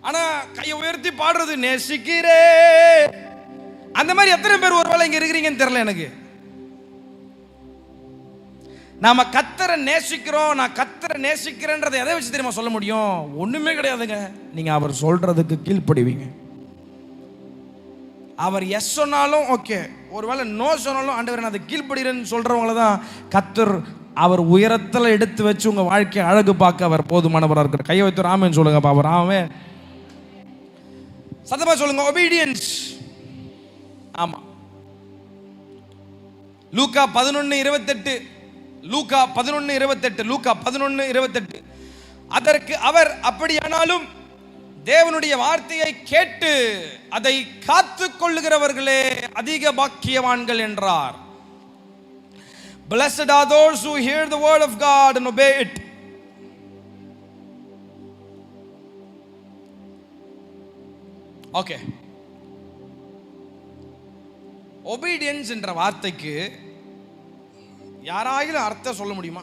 ஆனால் கையை உயர்த்தி பாடுறது நேசிக்கிறே. அந்த மாதிரி எத்தனை பேர் ஒரு வேலை இங்கே இருக்கிறீங்கன்னு தெரியல எனக்கு. நாம கர்த்தரை நேசிக்கிறோம், நான் கர்த்தரை நேசிக்கிறேன்றதை எதை வச்சு தெரியுமா சொல்ல முடியும்? ஒன்றுமே கிடையாதுங்க. நீங்கள் அவர் சொல்றதுக்கு கீழ்ப்படுவீங்க. அவர் எஸ் சொன்னாலும் ஓகே, ஒருவேளை நோ சொன்னாலும் ஆண்டவர் நான் அதை கீழ்ப்படுகிறேன்னு சொல்றவங்கள தான் கர்த்தர் அவர் உயரத்தில் எடுத்து வச்சு உங்க வாழ்க்கையை அழகு பார்க்க அவர் போதுமானவராக இருக்கிற. கையை வைத்து ராமன் சொல்லுங்க பாப்பா. ராமன் சத்தமா சொல்லுங்க, ஒபீடியன்ஸ். ஆமா, லூக்கா 11:28, லூக்கா 11:28. அதற்கு அவர், அப்படியானாலும் தேவனுடைய வார்த்தையை கேட்டு அதை காத்து கொள்ளுகிறவர்களே அதிக பாக்கியவான்கள் என்றார். Blessed are those who hear the word of God and obey it. Okay. Obedience என்ற வார்த்தைக்கு யாராயிலும் அர்த்தம் சொல்ல முடியுமா?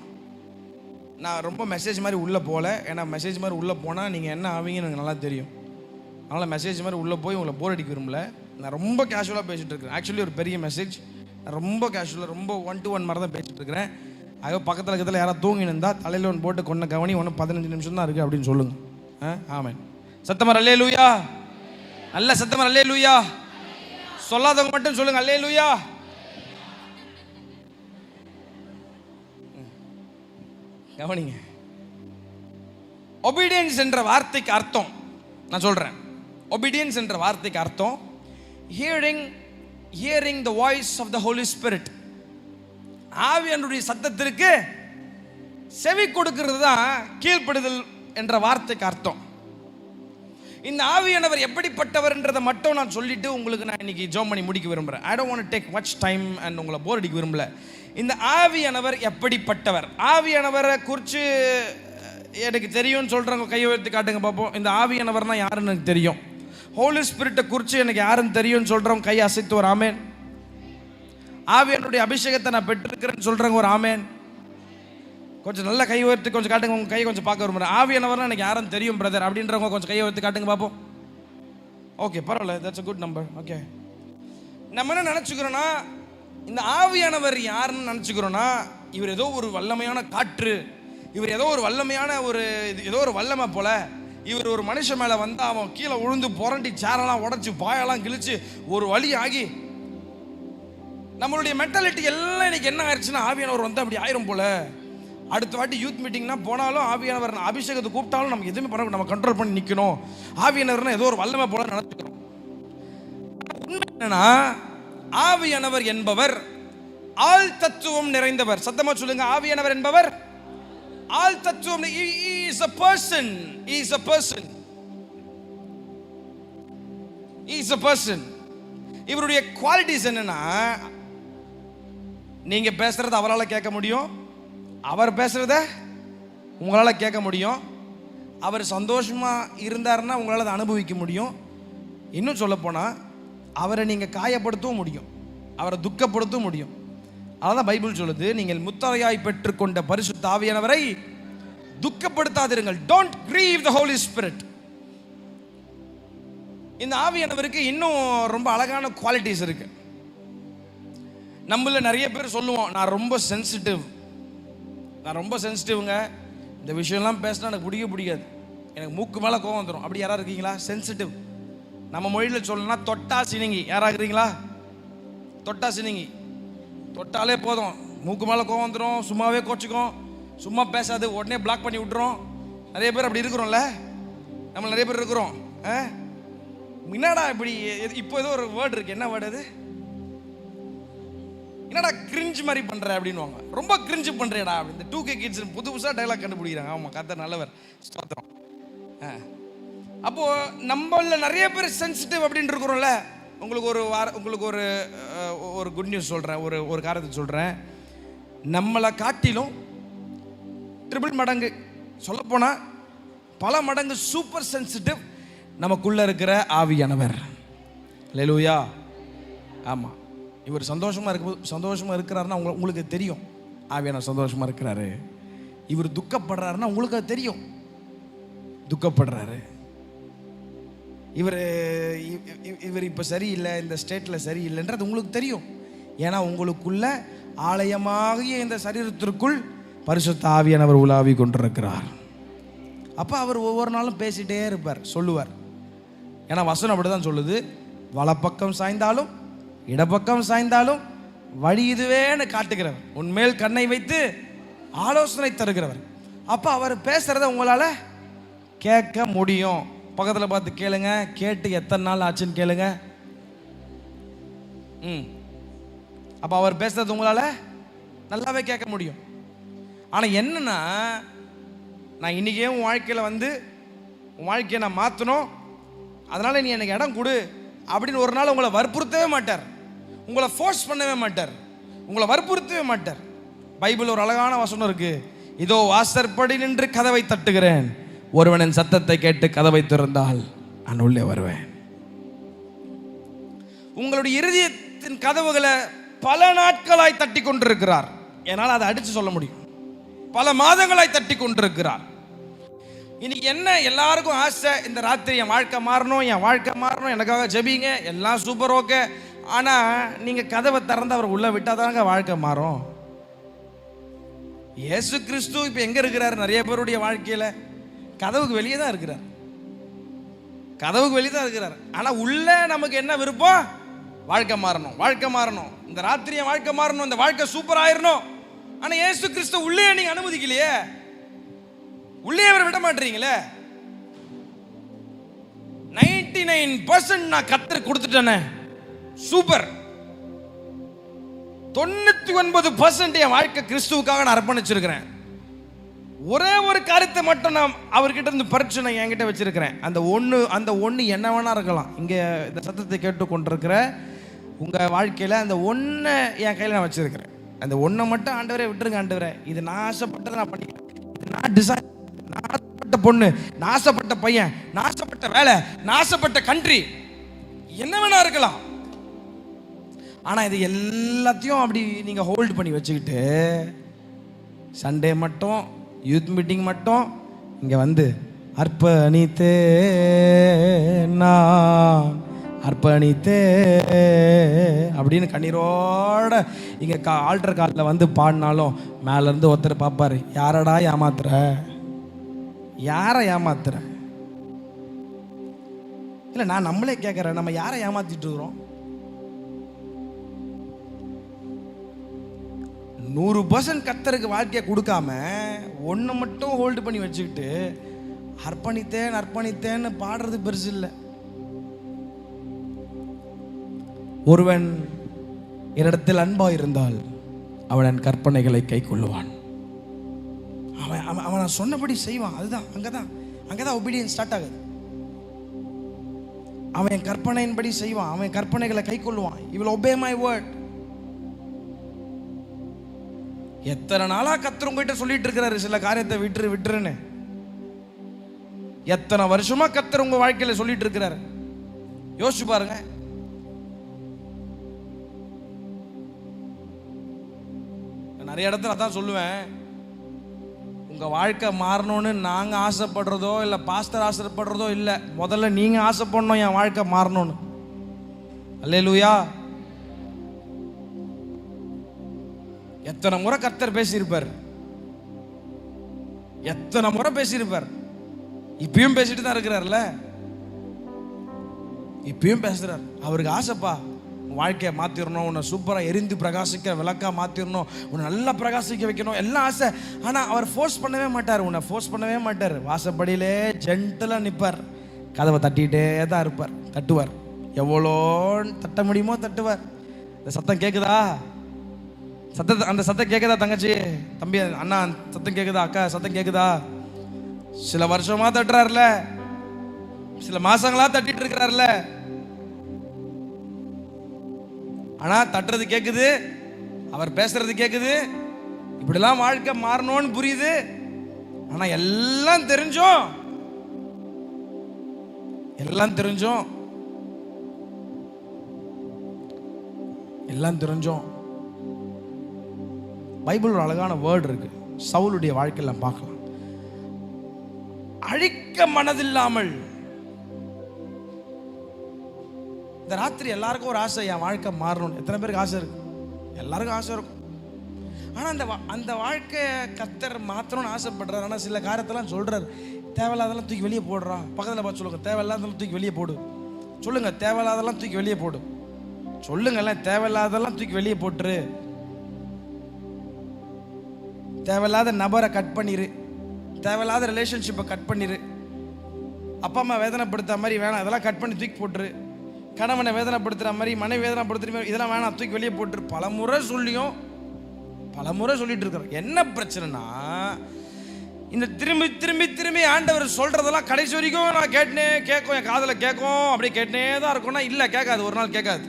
நான் ரொம்ப மெசேஜ் மாதிரி உள்ளே போகல. ஏன்னா மெசேஜ் மாதிரி உள்ளே போனால் நீங்கள் என்ன ஆவீங்கன்னு எனக்கு நல்லா தெரியும். அதனால் மெசேஜ் மாதிரி உள்ளே போய் உங்களை போர் அடிக்க விரும்பல. நான் ரொம்ப கேஷுவலாக பேசிகிட்டு இருக்கிறேன். ஆக்சுவலி ஒரு பெரிய மெசேஜ். நான் ரொம்ப கேஷுவலாக, ரொம்ப 1-to-1 மாதிரி தான் பேசிகிட்டு இருக்கிறேன். ஆக பக்கத்தில் யாராவது தூங்கின்னு இருந்தால் தலையில் ஒன்று போட்டு கொண்ட கவனி, ஒன்று 15 நிமிஷம் தான் இருக்குது அப்படின்னு சொல்லுங்கள். ஆமாம். சத்தமாக அல்லேலூயா. நல்ல சத்தமாக அல்லேலூயா. சொல்லாதவங்க மட்டும் சொல்லுங்கள் அல்லேலூயா. கவனிங்க. ஒபீடியன்ஸ் என்ற வார்த்தைக்கு அர்த்தம் நான் சொல்றேன். ஒபீடியன்ஸ் என்ற வார்த்தைக்கு அர்த்தம் hearing the voice of the Holy Spirit. ஆவியானவருடைய சத்தத்திற்கு செவி கொடுக்கிறது தான் கீழ்ப்படுதல் என்ற வார்த்தைக்கு அர்த்தம். இந்த ஆவியானவர் எப்படிப்பட்டவர்ன்றதை மட்டும் நான் சொல்லிட்டு உங்களுக்கு நான் இன்னைக்கு ஜோம் பண்ணி முடிக்க விரும்புகிறேன். I don't want to take much time and உங்களை போர் அடிக்க விரும்பல. இந்த ஆவியானவர் எப்படிப்பட்டவர்? ஆவியானவரை குறித்து எனக்கு தெரியும்னு சொல்கிறவங்க கையை உயர்த்தி காட்டுங்க பார்ப்போம். இந்த ஆவியானவர்னா யாருன்னு எனக்கு தெரியும். ஹோலி ஸ்பிரிட்டை குறித்து எனக்கு யாருன்னு தெரியும்னு சொல்கிறவங்க கையை அசைத்து ஒரு ஆமேன். ஆவியானுடைய அபிஷேகத்தை நான் பெற்றிருக்கிறேன்னு சொல்கிறவங்க ஒரு ஆமேன். கொஞ்சம் நல்ல கை உயர்த்தி கொஞ்சம் காட்டுங்க. உங்கள் கையை கொஞ்சம் பார்க்க விரும்புகிறேன். ஆவியானவர்னா எனக்கு யாரும் தெரியும் பிரதர் அப்படின்றவங்க கொஞ்சம் கையை உயர்த்தி காட்டுங்க பார்ப்போம். ஓகே, பரவாயில்ல, that's a good number. Okay, நம்ம என்ன நினச்சிக்கிறோன்னா, இந்த ஆவியானவர் யாருன்னு நினச்சிக்கிறோன்னா, இவர் ஏதோ ஒரு வல்லமையான காற்று, இவர் ஏதோ ஒரு வல்லமையான ஏதோ ஒரு வல்லமை போல, இவர் ஒரு மனுஷன் மேலே வந்தால் அவன் கீழே விழுந்து புரண்டி சேரெல்லாம் உடச்சி பாயெல்லாம் கிழிச்சு ஒரு வழி ஆகி, நம்மளுடைய மென்டாலிட்டி எல்லாம் இன்னைக்கு என்ன ஆயிடுச்சுன்னா, ஆவியானவர் வந்து அப்படி ஆயிரும் போல. அடுத்த வாட்டி யூத் மீட்டிங்னா போனாலும் ஆவியானவர் அபிஷேகத்தை கூப்பிட்டாலும் நமக்கு எதுவுமே பண்ண, நம்ம கண்ட்ரோல் பண்ணி நிற்கணும். ஆவியானவர்னா ஏதோ ஒரு வல்லமை போல நினைச்சுக்கிறோம். உண்மை என்னன்னா, ஆவியானவர் என்பவர் ஆள் தத்துவம் நிறைந்தவர். சத்தமா சொல்லுங்க, ஆவியானவர் என்பவர் ஆள் தத்துவம். He is a person. He is a person. He is a person. இவருடைய குவாலிட்டிஸ் என்னன்னா, நீங்க பேசுறத அவரால் கேட்க முடியும், அவர் பேசுறத உங்களால் கேட்க முடியும், அவர் சந்தோஷமா இருந்தாருன்னா உங்களால் அதை அனுபவிக்க முடியும். இன்னும் சொல்ல போனால் அவரை நீங்கள் காயப்படுத்தவும் முடியும், அவரை துக்கப்படுத்தவும் முடியும். அதான் பைபிள் சொல்லுது, நீங்கள் முத்திரையாய் பெற்றுக்கொண்ட பரிசுத்த ஆவியானவரை துக்கப்படுத்தாதிருங்கள். Don't grieve the Holy Spirit. இந்த ஆவியானவருக்கு இன்னும் ரொம்ப அழகான குவாலிட்டிஸ் இருக்கு. நம்மள நிறைய பேர் சொல்லுவோம், நான் ரொம்ப சென்சிட்டிவ்ங்க, இந்த விஷயம்லாம் பேசினா எனக்கு பிடிக்காது, எனக்கு மூக்கு மேலே கோவம் வந்துடும். அப்படி யாராவது இருக்கீங்களா? சென்சிட்டிவ். நம்ம மொழியில் சொல்லணும்னா தொட்டா சினிங்கி. யாராக இருக்கிறீங்களா? தொட்டா சினிங்கி. தொட்டாலே போதும் மூக்கு மேலே கோவம் வந்துடும், சும்மாவே கோச்சிக்கும், சும்மா பேசாது, உடனே பிளாக் பண்ணி விட்டுரும். நிறைய பேர் அப்படி இருக்கிறோம்ல, நம்ம நிறைய பேர் இருக்கிறோம். என்னடா இப்படி, இப்போ ஏதோ ஒரு வேர்டு இருக்கு, என்ன வேர்டு அது? என்னடா கிரிஞ்ச் மாதிரி பண்ற அப்படின்வாங்க. ரொம்ப கிரிஞ்சு பண்றேடா அப்படி. இந்த 2K கிட்ஸ் புதுசாக டைலாக் கண்டுபிடிக்கிறாங்க. ஆமாம், கர்த்தர் நல்லவர், ஸ்தோத்திரம். அப்போ நம்மள நிறைய பேர் சென்சிட்டிவ் அப்படின்னு இருக்கிறோம்ல. உங்களுக்கு ஒரு குட் நியூஸ் சொல்கிறேன், ஒரு காரியத்தை சொல்கிறேன். நம்மளை காட்டிலும் ட்ரிபிள் மடங்கு, சொல்லப்போனால் பல மடங்கு சூப்பர் சென்சிட்டிவ் நமக்குள்ளே இருக்கிற ஆவியானவர். அல்லேலூயா. ஆமாம், இவர் சந்தோஷமாக இருக்கிறாருன்னா உங்களுக்கு தெரியும் ஆவியானவர் சந்தோஷமாக இருக்கிறாரு. இவர் துக்கப்படுறாருன்னா உங்களுக்கு அது தெரியும், துக்கப்படுறாரு. இவர் இப்போ சரியில்லை, இந்த ஸ்டேட்டில் சரியில்லைன்றது உங்களுக்கு தெரியும். ஏன்னா உங்களுக்குள்ள ஆலயமாகிய இந்த சரீரத்திற்குள் பரிசுத்த ஆவியானவர் உலாவி கொண்டிருக்கிறார். அப்போ அவர் ஒவ்வொரு நாளும் பேசிகிட்டே இருப்பார், சொல்லுவார். ஏன்னா வசனம் அப்படி தான் சொல்லுது, வலப்பக்கம் சாய்ந்தாலும் இடப்பக்கம் சாய்ந்தாலும் வழி இதுவேன்னு காட்டுகிறவர், உன்மேல் கண்ணை வைத்து ஆலோசனை தருகிறவர். அப்போ அவர் பேசுகிறத உங்களால் கேட்க முடியும். பக்கத்தில் பார்த்து கேளுங்க, கேட்டு எத்தனை நாள் ஆச்சுன்னு கேளுங்க. அப்போ அவர் பேசுறது உங்களால் நல்லாவே கேட்க முடியும். ஆனால் என்னன்னா, நான் இன்றைக்கே உன் வாழ்க்கையில் வந்து உன் வாழ்க்கையை நான் மாற்றணும், அதனால் நீ எனக்கு இடம் கொடு அப்படின்னு ஒரு நாள் உங்களை வற்புறுத்தவே மாட்டார், உங்களை ஃபோர்ஸ் பண்ணவே மாட்டார், உங்களை வற்புறுத்தவே மாட்டார். பைபிள் ஒரு அழகான வசனம் இருக்கு, இதோ வாசற்படி நின்று கதவை தட்டுகிறேன், ஒருவனின் சத்தத்தை கேட்டு கதவை திறந்தால் நான் உள்ளே வருவேன். உங்களுடைய இருதயத்தின் கதவுகளை பல நாட்களாய் தட்டி கொண்டிருக்கிறார். என்னால் அதை அடித்து சொல்ல முடியும், பல மாதங்களாய் தட்டி கொண்டிருக்கிறார். இன்னைக்கு என்ன எல்லாருக்கும் ஆசை, இந்த ராத்திரி என் வாழ்க்கை மாறணும், என் வாழ்க்கை மாறணும், எனக்காக ஜெபிங்க, எல்லாம் சூப்பர், ஓகே. ஆனால் நீங்கள் கதவை திறந்து அவர் உள்ளே விட்டால் தாங்க வாழ்க்கை மாறும். இயேசு கிறிஸ்து இப்போ எங்கே இருக்கிறார்? நிறைய பேருடைய வாழ்க்கையில் கதவுக்கு வெளியே தான் இருக்கிறார், கதவுக்கு வெளியே தான் இருக்கிறார். ஆனால் உள்ளே நமக்கு என்ன விருப்பம்? வாழ்க்கை மாறணும், வாழ்க்கை மாறணும், இந்த ராத்திரி என் வாழ்க்கை மாறணும், இந்த வாழ்க்கை சூப்பர் ஆயிரணும். ஆனால் இயேசு கிறிஸ்து உள்ளே நீங்கள் அனுமதிக்கலையே, உள்ளே அவர் விட மாட்டீங்களே. 99% நான் கர்த்தருக்கு கொடுத்துட்டேனே, சூப்பர். 99% என் வாழ்க்கை கிறிஸ்துவுக்காக நான் அர்ப்பணிச்சிருக்கிறேன். ஒரே ஒரு காரியத்தை மட்டும் நான் அவர்கிட்ட இருந்து பறிச்சு நான் என்கிட்ட வச்சிருக்கிறேன். அந்த ஒன்று என்ன வேணா இருக்கலாம். இங்கே இந்த சத்தத்தை கேட்டு கொண்டிருக்கிற உங்கள் வாழ்க்கையில் அந்த ஒன்றை என் கையில் நான் வச்சிருக்கிறேன். அந்த ஒன்றை மட்டும் ஆண்டவரே விட்டுருங்க ஆண்டவரே, இது நான் ஆசைப்பட்டதை நான் பண்ணிக்கிறேன், நான் டிசைன், நான் ஆசைப்பட்ட பொண்ணு, நான் ஆசைப்பட்ட பையன், நான் ஆசைப்பட்ட வேலை, நான் ஆசைப்பட்ட கண்ட்ரி, என்ன வேணா இருக்கலாம். ஆனால் இது எல்லாத்தையும் அப்படி நீங்கள் ஹோல்டு பண்ணி வச்சுக்கிட்டு சண்டே மட்டும் யூத் மீட்டிங் மட்டும் இங்கே வந்து அர்ப்பணித்தே நான் அர்ப்பணித்தே அப்படின்னு கண்ணீரோட இங்கே ஆல்டர் காலில் வந்து பாடினாலும் மேலேருந்து ஒருத்தர் பார்ப்பாரு, யாரடா ஏமாத்துற, யாரை ஏமாத்துற? இல்லை, நான் நம்மளே கேட்குறேன், நம்ம யாரை ஏமாத்திட்டு இருக்கிறோம்? 100% கர்த்தருக்கு வாழ்க்கையை கொடுக்காம ஒன்று மட்டும் ஹோல்டு பண்ணி வச்சுக்கிட்டு அர்ப்பணித்தேன் அர்ப்பணித்தேன்னு பாடுறது பெருசு இல்லை. ஒருவன் என்னிடத்தில் அன்பா இருந்தால் அவன் என் கற்பனைகளை கை கொள்ளுவான். அவன் சொன்னபடி செய்வான். அதுதான் அங்கதான் ஒபீடியன்ஸ் ஸ்டார்ட் ஆகுது. அவன் என் கற்பனையின்படி செய்வான், அவன் கற்பனைகளை கை கொள்ளுவான். He will obey my word. எத்தனை நாளா கர்த்தர் உங்ககிட்ட சொல்லிட்டு இருக்கிறாரு சில காரியத்தை விட்டுருன்னு. எத்தனை வருஷமா கர்த்தர் உங்க வாழ்க்கையில சொல்லிட்டு இருக்கிறாரு. யோசிச்சு பாருங்க. நிறைய இடத்துல அதான் சொல்லுவேன், உங்க வாழ்க்கை மாறணும்னு நாங்க ஆசைப்படுறதோ இல்லை பாஸ்டர் ஆசைப்படுறதோ இல்லை, முதல்ல நீங்க ஆசைப்படணும் என் வாழ்க்கை மாறணும்னு. அல்லேலூயா. எத்தனை முறை கர்த்தர் பேசியிருப்பார், எத்தனை முறை பேசியிருப்பார். இப்பயும் பேசிட்டு தான் இருக்கிறார்ல, இப்பயும் பேசுறார். அவருக்கு ஆசைப்பா வாழ்க்கையை மாத்திரணும், உன்னை சூப்பராக எரிந்து பிரகாசிக்க விளக்கா மாத்திரணும், உன்னை நல்லா பிரகாசிக்க வைக்கணும், எல்லாம் ஆசை. ஆனால் அவர் ஃபோர்ஸ் பண்ணவே மாட்டார், உன்னை ஃபோர்ஸ் பண்ணவே மாட்டார். வாசப்படியிலே ஜென்டலாக நிற்பார், கதவை தட்டிகிட்டே தான் இருப்பார். தட்டுவார், எவ்வளோ தட்ட முடியுமோ தட்டுவார். இந்த சத்தம் கேட்குதா? அந்த சத்தம் கேட்குதா தங்கச்சி, தம்பி, அண்ணா சத்தம் கேட்குதா? அக்கா சத்தம் கேட்குதா? சில வருஷமா தட்டுறாருல, சில மாசங்களா தட்டிட்டு இருக்கிறாருல. ஆனா தட்டுறது கேட்குது, அவர் பேசுறது கேட்குது. இப்படிலாம் வாழ்க்கை மாறணும்னு புரியுது. ஆனா எல்லாம் தெரிஞ்சோம் பைபிள் ஒரு அழகான வேர்டு இருக்கு. சவுலுடைய வாழ்க்கையில பார்க்கலாம். அழிக்க மனதில்லாமல். இந்த ராத்திரி எல்லாருக்கும் ஒரு ஆசை, என் வாழ்க்கை மாறணும். எத்தனை பேருக்கு ஆசை இருக்கு? எல்லாருக்கும் ஆசை இருக்கும். ஆனா அந்த வாழ்க்கையை கர்த்தர் மாத்தணும்னு ஆசைப்படுறாரு. ஆனா சில காரியத்தெல்லாம் சொல்றாரு, தேவையில்லாதெல்லாம் தூக்கி வெளியே போடுறா. பக்கத்தில் பார்த்து சொல்லுங்க, தேவையில்லாதெல்லாம் தூக்கி வெளியே போடு. சொல்லுங்க, தேவையில்லாதெல்லாம் தூக்கி வெளியே போடு. சொல்லுங்கல்ல, தேவையில்லாதெல்லாம் தூக்கி வெளியே போட்டுரு. தேவையில்லாத நபரை கட் பண்ணிரு, தேவையில்லாத ரிலேஷன்ஷிப்பை கட் பண்ணிரு. அப்பா அம்மா வேதனைப்படுத்துற மாதிரி வேணாம், இதெல்லாம் கட் பண்ணி தூக்கி போட்டுரு. கணவனை வேதனைப்படுத்துற மாதிரி, மனைவி வேதனைப்படுத்துற மாதிரி இதெல்லாம் வேணாம், தூக்கி வெளியே போட்டுரு. பலமுறை சொல்லிட்டு இருக்கிறோம். என்ன பிரச்சனைனா, இந்த திரும்பி திரும்பி திரும்பி ஆண்டவர் சொல்றதெல்லாம் கடைசி வரைக்கும் நான் கேட்கும், என் காதல கேட்கும், அப்படியே கேட்டே தான் இருக்கும்னா இல்லை, கேட்காது. ஒரு நாள் கேட்காது.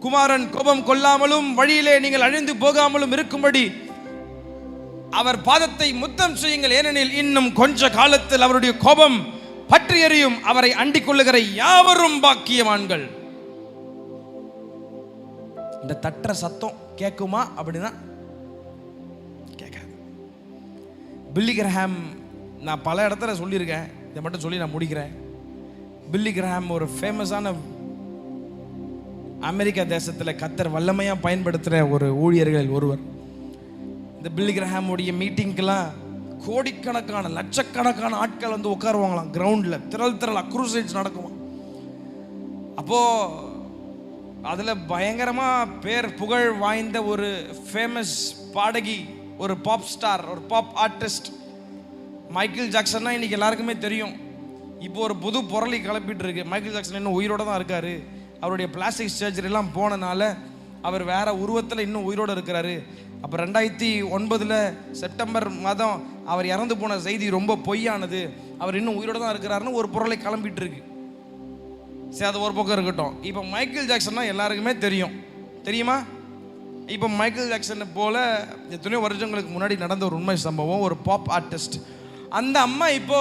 குமாரன் கோபம் கொள்ளாமலும் வழியிலே நீங்கள் அழிந்து போகாமலும் இருக்கும்படி அவர் பாதத்தை முத்தம் செய்யுங்கள், ஏனெனில் இன்னும் கொஞ்ச காலத்தில் அவருடைய கோபம் பற்றி எறியும், அவரை அண்டிக் கொள்ளுகிற யாவரும் பாக்கியவான்கள். இந்த தட்டுற சத்தம் கேட்குமா அப்படின்னா கேட்காது. பில்லி கிரஹாம், நான் பல இடத்துல சொல்லியிருக்கேன், இதை மட்டும் சொல்லி நான் முடிக்கிறேன். பில்லி கிரஹாம் ஒரு ஃபேமஸான அமெரிக்கா தேசத்தில் கர்த்தர் வல்லமையா பயன்படுத்துகிற ஒரு ஊழியர்களில் ஒருவர். இந்த பில்லி கிரஹாமுடைய மீட்டிங்கெல்லாம் கோடிக்கணக்கான லட்சக்கணக்கான ஆட்கள் வந்து உட்காருவாங்களாம் கிரவுண்டில். திரள் அக்ரூசைட்ஸ் நடக்குமா. அப்போ அதில் பயங்கரமாக பேர் புகழ் வாய்ந்த ஒரு ஃபேமஸ் பாடகி, ஒரு பாப் ஸ்டார், ஒரு பாப் ஆர்டிஸ்ட் மைக்கேல் ஜாக்சன்னா இன்னைக்கு எல்லாருக்குமே தெரியும். இப்போ ஒரு புது பொருளை கிளப்பிட்டு இருக்கு. மைக்கேல் ஜாக்சன் இன்னும் உயிரோடு தான் இருக்காரு. அவருடைய பிளாஸ்டிக் சர்ஜரிலாம் போனனால அவர் வேற உருவத்தில் இன்னும் உயிரோடு இருக்கிறாரு. அப்போ 2009 செப்டம்பர் மாதம் அவர் இறந்து போன செய்தி ரொம்ப பொய்யானது. அவர் இன்னும் உயிரோடு தான் இருக்கிறாருன்னு ஒரு பொருளை கிளம்பிட்டு இருக்கு. சரி, அது ஒரு பக்கம் இருக்கட்டும். இப்போ மைக்கேல் ஜாக்சன்னா எல்லாருக்குமே தெரியுமா? இப்போ மைக்கேல் ஜாக்சனை போல எத்தனையோ வருஷங்களுக்கு முன்னாடி நடந்த ஒரு உண்மை சம்பவம், ஒரு பாப் ஆர்டிஸ்ட். அந்த அம்மா இப்போ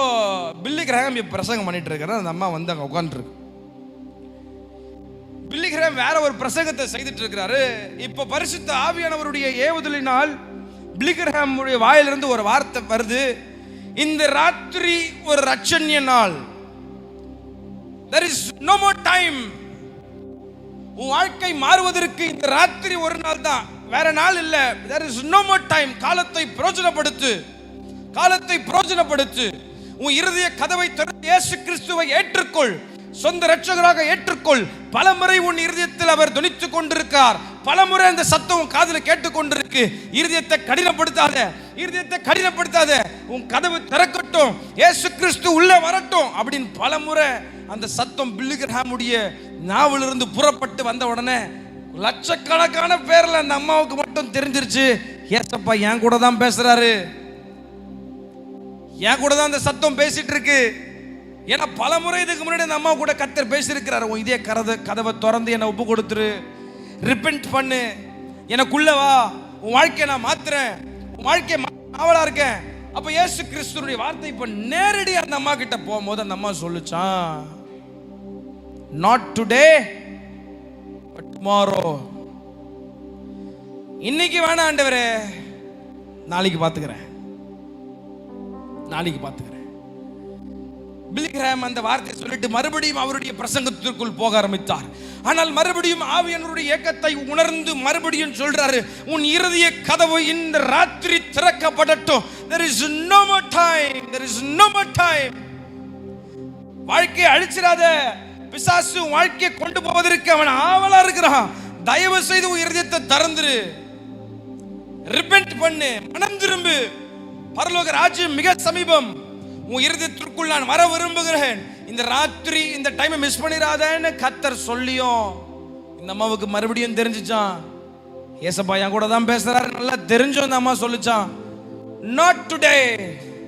பில்லி கிரஹாம் இப்போ பிரசங்கம் பண்ணிட்டு இருக்காரு. அந்த அம்மா வந்து அங்கே உட்காந்துருக்கு. பில்லி கிரஹாம் வேற ஒரு பிரசங்கத்தை செய்துட்டு இருக்கிறாரு. இப்போ பரிசுத்த ஆவியானவருடைய ஏவுதலினால் பில்லிகிரஹாம் வாயிலிருந்து ஒரு வார்த்தை வருது, இந்த ராத்திரி ஒரு ரட்சண்ய நாள். There is no more time. உன் வாழ்க்கை மாறுவதற்கு இந்த ராத்திரி ஒரு நாள் தான், வேற நாள் இல்ல. There is no more time. காலத்தை பிரயோஜனப்படுத்து, காலத்தை பிரயோஜனப்படுத்து. உன் இருதய கதவை திறந்து இயேசு கிறிஸ்துவை ஏற்றுக்கொள், சொந்த இரட்சகராக ஏற்றுக்கொள். பலமுறை உன் இருதயத்தில் அவர் துணித்துக் கொண்டிருக்கிறார், பலமுறை அந்த சத்தம் காதில் கேட்டுக்கொண்டிருக்கு. இருதயத்தை கடினப்படுத்தாத, இருதயத்தை கடினப்படுத்தாத. உன் கதவு திறக்கட்டும், இயேசு கிறிஸ்து உள்ளே வரட்டும் அப்படின்னு பலமுறை அந்த சத்தம் பில்லிகிரஹாமுடைய நாவிலிருந்து புறப்பட்டு வந்த உடனே லட்சக்கணக்கான பேர்ல அந்த அம்மாவுக்கு மட்டும் தெரிஞ்சிருச்சு, ஏசப்பா என் கூட தான் பேசுறாரு, என் கூட தான் அந்த சத்தம் பேசிட்டு இருக்கு. ஏன்னா பல முறை இதுக்கு முன்னாடி அந்த அம்மா கூட கர்த்தர் பேசியிருக்கிறாரு. உன் இதே கதவை திறந்து என்னை ஒப்பு கொடுத்துரு, ரிப்பென்ட் பண்ணு, எனக்குள்ள வா, உன் வாழ்க்கையை நான் மாத்துறேன், உன் வாழ்க்கையை ஆவலா இருக்கேன். அப்ப இயேசு கிறிஸ்துவினுடைய வார்த்தை இப்ப நேரடி அந்த அம்மா கிட்ட போகும்போது அந்த அம்மா சொல்லுச்சான், நாட் டுடே பட் டுமாரோ. இன்னைக்கு வேணாம் ஆண்டவரே, நாளைக்கு பார்த்துக்கிறேன், நாளைக்கு பார்த்துக்கிறேன். பில்லிகிரஹாம் அந்த வார்த்தையை சொல்லிட்டு மறுபடியும் அவருடைய பிரசங்கத்திற்குள் போக ஆரம்பித்தார். ஆனால் மறுபடியும் ஆவியானவருடைய ஏக்கத்தை உணர்ந்து மறுபடியும் சொல்றாரு, உன் இருதய கதவு இந்த ராத்திரி திறக்கப்படட்டும். There is no more time. There is no more time. வாழ்க்கையை அழிச்சிராத. பிசாசு வாழ்க்கையை கொண்டு போவதற்கு அவன் ஆவலா இருக்கிறான். தயவு செய்து உன் இருதயத்தை திறந்துரு, ரிப்பென்ட் பண்ணு, மனம் திரும்பு. பரலோக ராஜ்யம் மிக சமீபம். உன் இருதயத்திற்குள் நான் வர விரும்புகிறேன். இந்த ராத்திரி இந்த டைமை மிஸ் பண்ணிராதேன்னு கர்த்தர் சொல்லியும் இந்த அம்மாவுக்கு மறுபடியும் தெரிஞ்சிச்சான், ஏசப்பா என் கூட தான் பேசுறாரு. நல்லா தெரிஞ்சோம் அந்த அம்மா சொல்லிச்சான், நாட் டுடே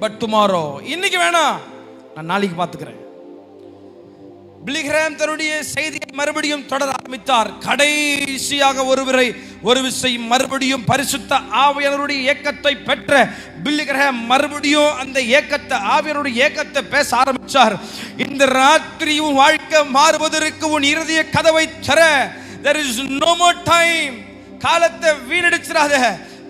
பட் டுமாரோ. இன்னைக்கு வேணாம், நான் நாளைக்கு பார்த்துக்கிறேன். பில்லிகிரஹாம் தன்னுடைய செய்தியை மறுபடியும் தொடர ஆரம்பித்தார். கடைசியாக ஒரு விசை மறுபடியும் பரிசுத்த ஆவியானவருடைய ஏக்கத்தை பெற்ற பில்லிகிரஹாம் மறுபடியும் அந்த ஏக்கத்தை, ஆவியானவருடைய ஏக்கத்தை பேச ஆரம்பித்தார். இந்த ராத்திரி உன் வாழ்க்கை மாறுவதற்கு உன் இருதய கதவை திற. There is no more time. காலத்தை வீணடிச்சிராத.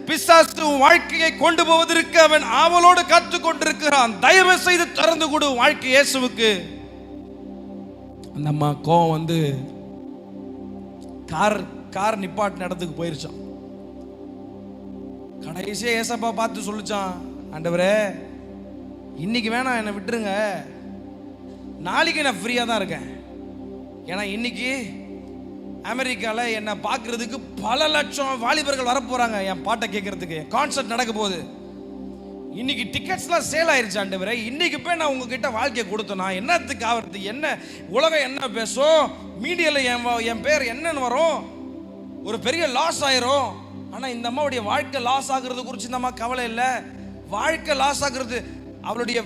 பிசாசு வாழ்க்கையை கொண்டு போவதற்கு அவன் ஆவலோடு காத்து கொண்டிருக்கிறான். தயவு செய்து திறந்து கொடு வாழ்க்கை இயேசுவுக்கு. அந்த அம்மா கோவம் வந்து கார் நிப்பாட்டின இடத்துக்கு போயிருச்சான். கடைசியா ஏசப்பா பார்த்து சொல்லிச்சான், ஆண்டவரே இன்னைக்கு வேணாம், என்னை விட்டுருங்க, நாளைக்கு நான் ஃப்ரீயா தான் இருக்கேன். ஏன்னா இன்னைக்கு அமெரிக்காவில் என்னை பார்க்கறதுக்கு பல லட்சம் வாலிபர்கள் வரப்போறாங்க என் பாட்டை கேட்கறதுக்கு. கான்சர்ட் நடக்க போகுது. இன்னைக்கு டிக்கெட்ஸ்லாம் சேல் ஆயிருச்சு ஆண்டவரே. இன்னைக்கு போய் நான் உங்ககிட்ட வாழ்க்கையை கொடுத்தேனா என்னத்துக்கு ஆகிறது? என்ன உலகம் என்ன பேசும், மீடியாவில் என் பேர் என்னன்னு வரும், ஒரு பெரிய லாஸ் ஆயிரும். ஆனால் இந்த அம்மாவுடைய வாழ்க்கை லாஸ் ஆகுறது குறித்து இந்த அம்மா கவலை இல்லை. வாழ்க்கை லாஸ் ஆகுறது, அவளுடைய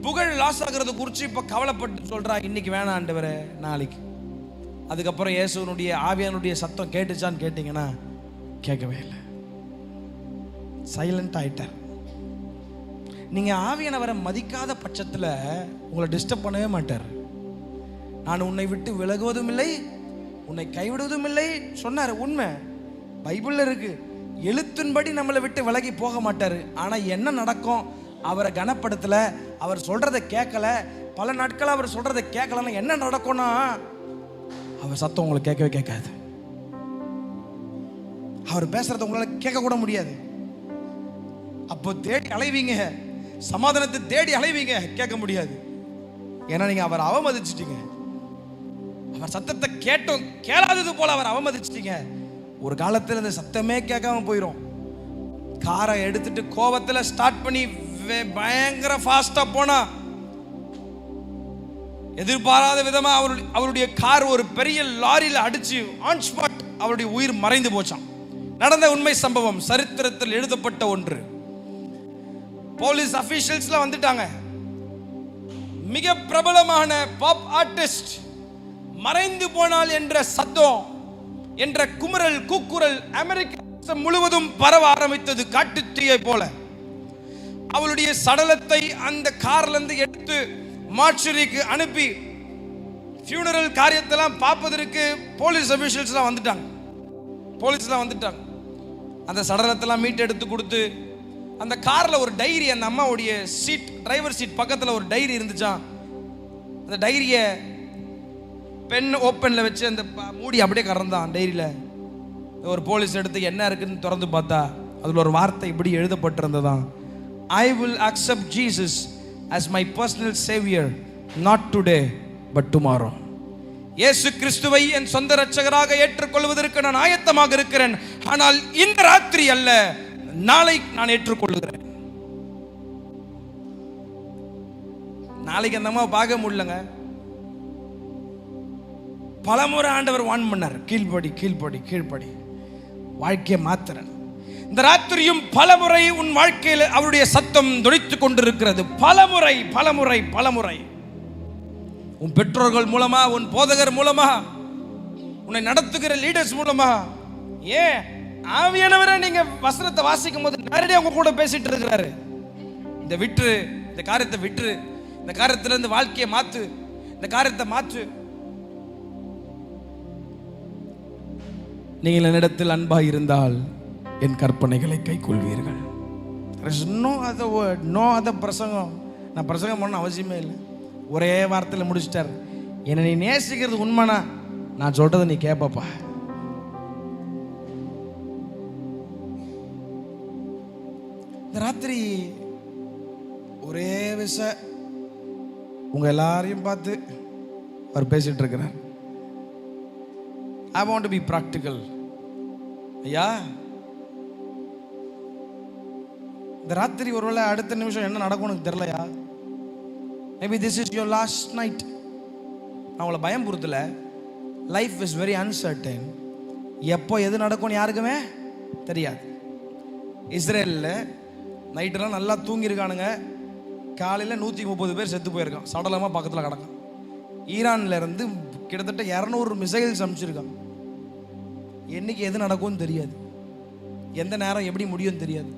புகழ் லாஸ் ஆகுறது குறித்து இப்போ கவலைப்பட்டு சொல்றா, இன்னைக்கு வேணாம் ஆண்டவரே, நாளைக்கு. அதுக்கப்புறம் இயேசுனுடைய ஆவியானுடைய சத்தம் கேட்டுச்சான்னு கேட்டிங்கன்னா கேட்கவே இல்லை, சைலண்ட் ஆயிட்டார். நீங்கள் ஆவியானவரை மதிக்காத பட்சத்தில் உங்களை டிஸ்டர்ப் பண்ணவே மாட்டார். நான் உன்னை விட்டு விலகுவதும் இல்லை, உன்னை கைவிடுவதும் இல்லை சொன்னார். உண்மை பைபிளில் இருக்கு. எழுத்தின்படி நம்மளை விட்டு விலகி போக மாட்டார். ஆனால் என்ன நடக்கும், அவரை கனப்படுத்தலை, அவர் சொல்கிறத கேட்கல, பல நாட்கள் அவர் சொல்கிறத கேட்கலன்னா என்ன நடக்கும்னா அவர் சத்தம் உங்களை கேட்கவே கேட்காது. அவர் பேசுறத உங்களால் கேட்க கூட முடியாது. அப்போ தேடி அலைவீங்க, சமாதானத்தை தேடி அலைவீங்க, கேட்க முடியாது. ஏன்னா நீங்க அவர் அவமதிச்சிட்டீங்க. அவர் சத்தத்தை கேட்டோம் கேளாதது போல அவர் அவமதிச்சிட்டீங்க. ஒரு காலத்தில் இந்த சத்தமே கேட்காம போயிடும். காரை எடுத்துட்டு கோபத்தில் ஸ்டார்ட் பண்ணி பயங்கர ஃபாஸ்டா போனா எதிர்பாராத விதமா அவருடைய கார் ஒரு பெரிய லாரியில் அடிச்சு ஆன் ஸ்பாட் அவருடைய உயிர் மறைந்து போச்சான். நடந்த உண்மை சம்பவம், சரித்திரத்தில் எழுதப்பட்ட ஒன்று. போலீஸ் அபிஷியல்ஸ்லாம் வந்துட்டாங்க. மிக பிரபலமான பாப் ஆர்டிஸ்ட் மறைந்து போனால் என்ற சத்தம், என்ற குமுறல் கூக்குரல் அமெரிக்கா முழுவதும் பரவ ஆரம்பித்தது காட்டு தீயை போல. அவளுடைய சடலத்தை அந்த கார்ல இருந்து எடுத்து மார்ச்சுரிக்கு அனுப்பி ஃபியூனரல் காரியத்தெல்லாம் பார்ப்பதற்கு போலீஸ் அபிஷியல்ஸ்லாம் வந்துட்டாங்க. அந்த சடலத்தெல்லாம் மீட்டு எடுத்து கொடுத்து அந்த காரில் ஒரு டைரி, அந்த அம்மாவுடைய சீட், டிரைவர் சீட் பக்கத்தில் ஒரு டைரி இருந்துச்சான். அந்த டைரியை பென் ஓப்பனில் வச்சு அந்த மூடி அப்படியே கறந்தான். டைரியில் ஒரு போலீஸ் எடுத்து என்ன இருக்குன்னு திறந்து பார்த்தா அதில் ஒரு வார்த்தை இப்படி எழுதப்பட்டிருந்ததான்: I will accept Jesus as my personal savior, not today but tomorrow. இயேசு கிறிஸ்துவை என் சொந்த இரட்சகராக ஏற்றுக்கொள்வதற்கு நான் ஆயத்தமாக இருக்கிறேன். ஆனால் இந்த ராத்திரி அல்ல, நாளை நான் ஏற்றுக்கொள்கிறேன். நாளைக்கு அந்த அம்மா பார்க்க முடியலங்க. பலமுறை ஆண்டவர் வான் பண்ணார், கீழ்படி கீழ்படி கீழ்படி, வாழ்க்கையை மாத்துறேன். இந்த ராத்திரியும் பலமுறை உன் வாழ்க்கையில் அவருடைய சத்தம் துணித்துக் கொண்டிருக்கிறது. பலமுறை பலமுறை பலமுறை உன் பெற்றோர்கள் மூலமா, உன் போதகர் மூலமா, உன்னை நடத்துகிற லீடர்ஸ் மூலமா. ஏன் ஆவியானவரை நீங்க வசனத்தை வாசிக்கும் போது நேரடியாக உங்க கூட பேசிட்டு இருக்கிறாரு. இந்த விட்டு, இந்த காரியத்தை விட்டு, இந்த காரியத்திலிருந்து வாழ்க்கையை மாத்து, இந்த காரியத்தை மாற்று. நீங்கள் என்னிடத்தில் அன்பாக இருந்தால் என் கற்பனைகளை கை கொள்வீர்கள். No other word, no other பிரசங்கம். நான் பிரசங்கம் பண்ண அவசியமே இல்லை. ஒரே வார்த்தையில் முடிச்சிட்டார். என்னை நீ நேசிக்கிறது உண்மைனா நான் சொல்றதை நீ கேட்பப்பா. இந்த ராத்திரி ஒரே விஷயம் உங்க எல்லாரையும் பார்த்து அவர் பேசிட்டு இருக்கிறார். I want to be practical. ஐயா, இந்த ராத்திரி ஒருவேளை அடுத்த நிமிஷம் என்ன நடக்கும் எனக்கு தெரியலையா? Maybe this is your last night. நான் உங்களை பயம் பொறுத்தல. Life is very uncertain. எப்போ எது நடக்கும்னு யாருக்குமே தெரியாது. இஸ்ரேலில் நைட்டெல்லாம் நல்லா தூங்கியிருக்கானுங்க. காலையில் 130 பேர் செத்து போயிருக்கான், சடலமாக பக்கத்தில் கிடக்கான். ஈரான்ல இருந்து கிட்டத்தட்ட 200 மிசைல்ஸ் அனுப்பிச்சிருக்கான். என்னைக்கு எது நடக்கும்னு தெரியாது, எந்த நேரம் எப்படி முடியும்னு தெரியாது.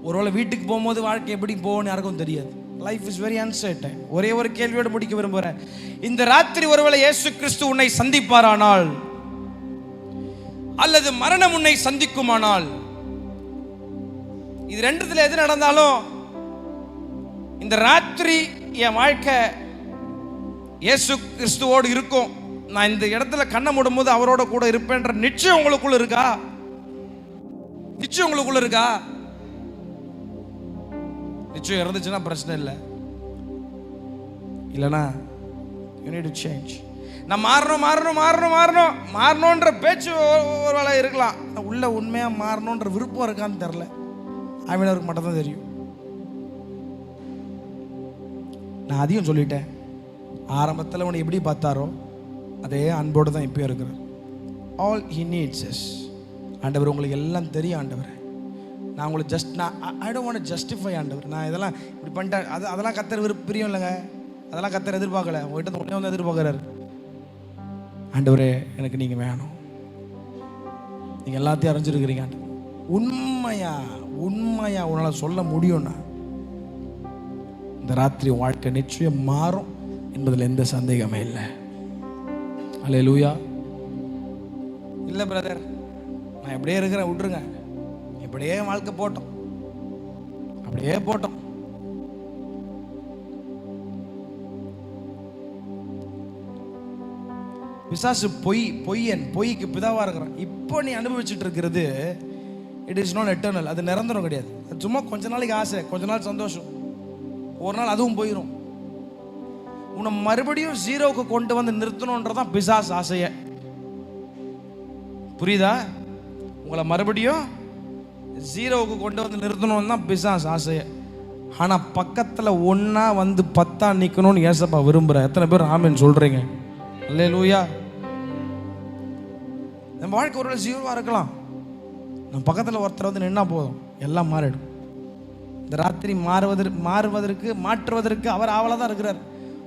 ஒருவேளை வீட்டுக்கு போகும்போது வாழ்க்கை எப்படி போகும்னு யாருக்கும் தெரியாது. Life is very uncertain. ஒரே ஒரு கேள்வியோடு முடிக்க விரும்புகிறேன். இந்த ராத்திரி ஒருவேளை இயேசு கிறிஸ்து உன்னை சந்திப்பாரானால், அல்லது மரணம் உன்னை சந்திக்குமானால், இது ரெண்டுத்துல எது நடந்தாலும் இந்த ராத்திரி என் வாழ்க்கை இயேசு கிறிஸ்துவோடு இருக்கும். நான் இந்த இடத்துல கண்ணை மூடும் போது அவரோட கூட இருப்பேன்ற நிச்சயம் உங்களுக்குள்ள இருக்கா? நிச்சயம் உங்களுக்குள்ள இருக்கா? நிச்சயம் இருந்துச்சுன்னா பிரச்சனை இல்லை. இல்லைனா you need to change. நான் மாறணும் மாறணும் மாறணும் மாறணும் மாறணுன்ற பேச்சு ஒரு வேளை இருக்கலாம். உள்ள உண்மையா மாறணுன்ற விருப்பம் இருக்கான்னு தெரியல. அவனுக்கு மட்டும் தான் தெரியும். நான் அதையும் சொல்லிட்டேன். ஆரம்பத்தில் உன்னை எப்படி பார்த்தாரோ அதே அன்போடு தான் இப்போ இருக்கிறார். ஆல் ஹி நீட்ஸ் இஸ், ஆண்டவர் உங்களுக்கு எல்லாம் தெரியும் ஆண்டவர். நான் உங்களுக்கு I don't want to justify ஆண்டவர். நான் இதெல்லாம் இப்படி பண்ணிட்டேன், அதெல்லாம் கத்தர் பிரியம் இல்லைங்க. அதெல்லாம் கத்தர் எதிர்பார்க்கல. உங்கள்கிட்ட உடனே வந்து எதிர்பார்க்குறாரு. ஆண்டவரே எனக்கு நீங்கள் வேணும், நீங்கள் எல்லாத்தையும் அறிஞ்சிருக்கிறீங்க ஆண்டவர். உண்மையா உண்மையா உன்னால் சொல்ல முடியும்னா இந்த ராத்திரி வாழ்க்கை நிச்சயம் மாறும் என்பதில் எந்த சந்தேகமே இல்லை. அல்லேலூயா. இல்லை பிரதர், நான் எப்படியே இருக்கிறேன், விட்டுருங்க, இப்படியே வாழ்க்கை போட்டோம், அப்படியே போட்டோம். பிசாசு பொய்க்கு பிதாவா இருக்கிறான். இப்போ நீ அனுபவிச்சுட்டு இருக்கிறது இட் இஸ் நாட் எட்டர்னல். அது நிரந்தரம் கிடையாது. அது சும்மா கொஞ்ச நாளைக்கு ஆசை, கொஞ்ச நாள் சந்தோஷம், ஒரு நாள் அதுவும் போயிடும். உன்னை மறுபடியும் ஜீரோவுக்கு கொண்டு வந்து நிறுத்தணுன்றதான் பிசாசு ஆசைய. புரியுதா? உங்களை மறுபடியும் ஜீரோவுக்கு கொண்டு வந்து நிறுத்தணும் தான் பிசாசு ஆசைய. ஆனா பக்கத்துல ஒன்னா வந்து 10 நிக்கணும்னு ஏசப்பா விரும்புற. எத்தனை பேர் ஆமென் சொல்றீங்க? அல்லேலூயா. நம்ம வாழ்க்கை ஒரு ஜீரோவா இருக்கலாம். நம்ம பக்கத்துல ஒருத்தர் வந்து நின்னா போதும், எல்லாம் மாறிடும். இந்த ராத்திரி மாற்றுவதற்கு அவர் ஆவலா தான் இருக்கிறார்.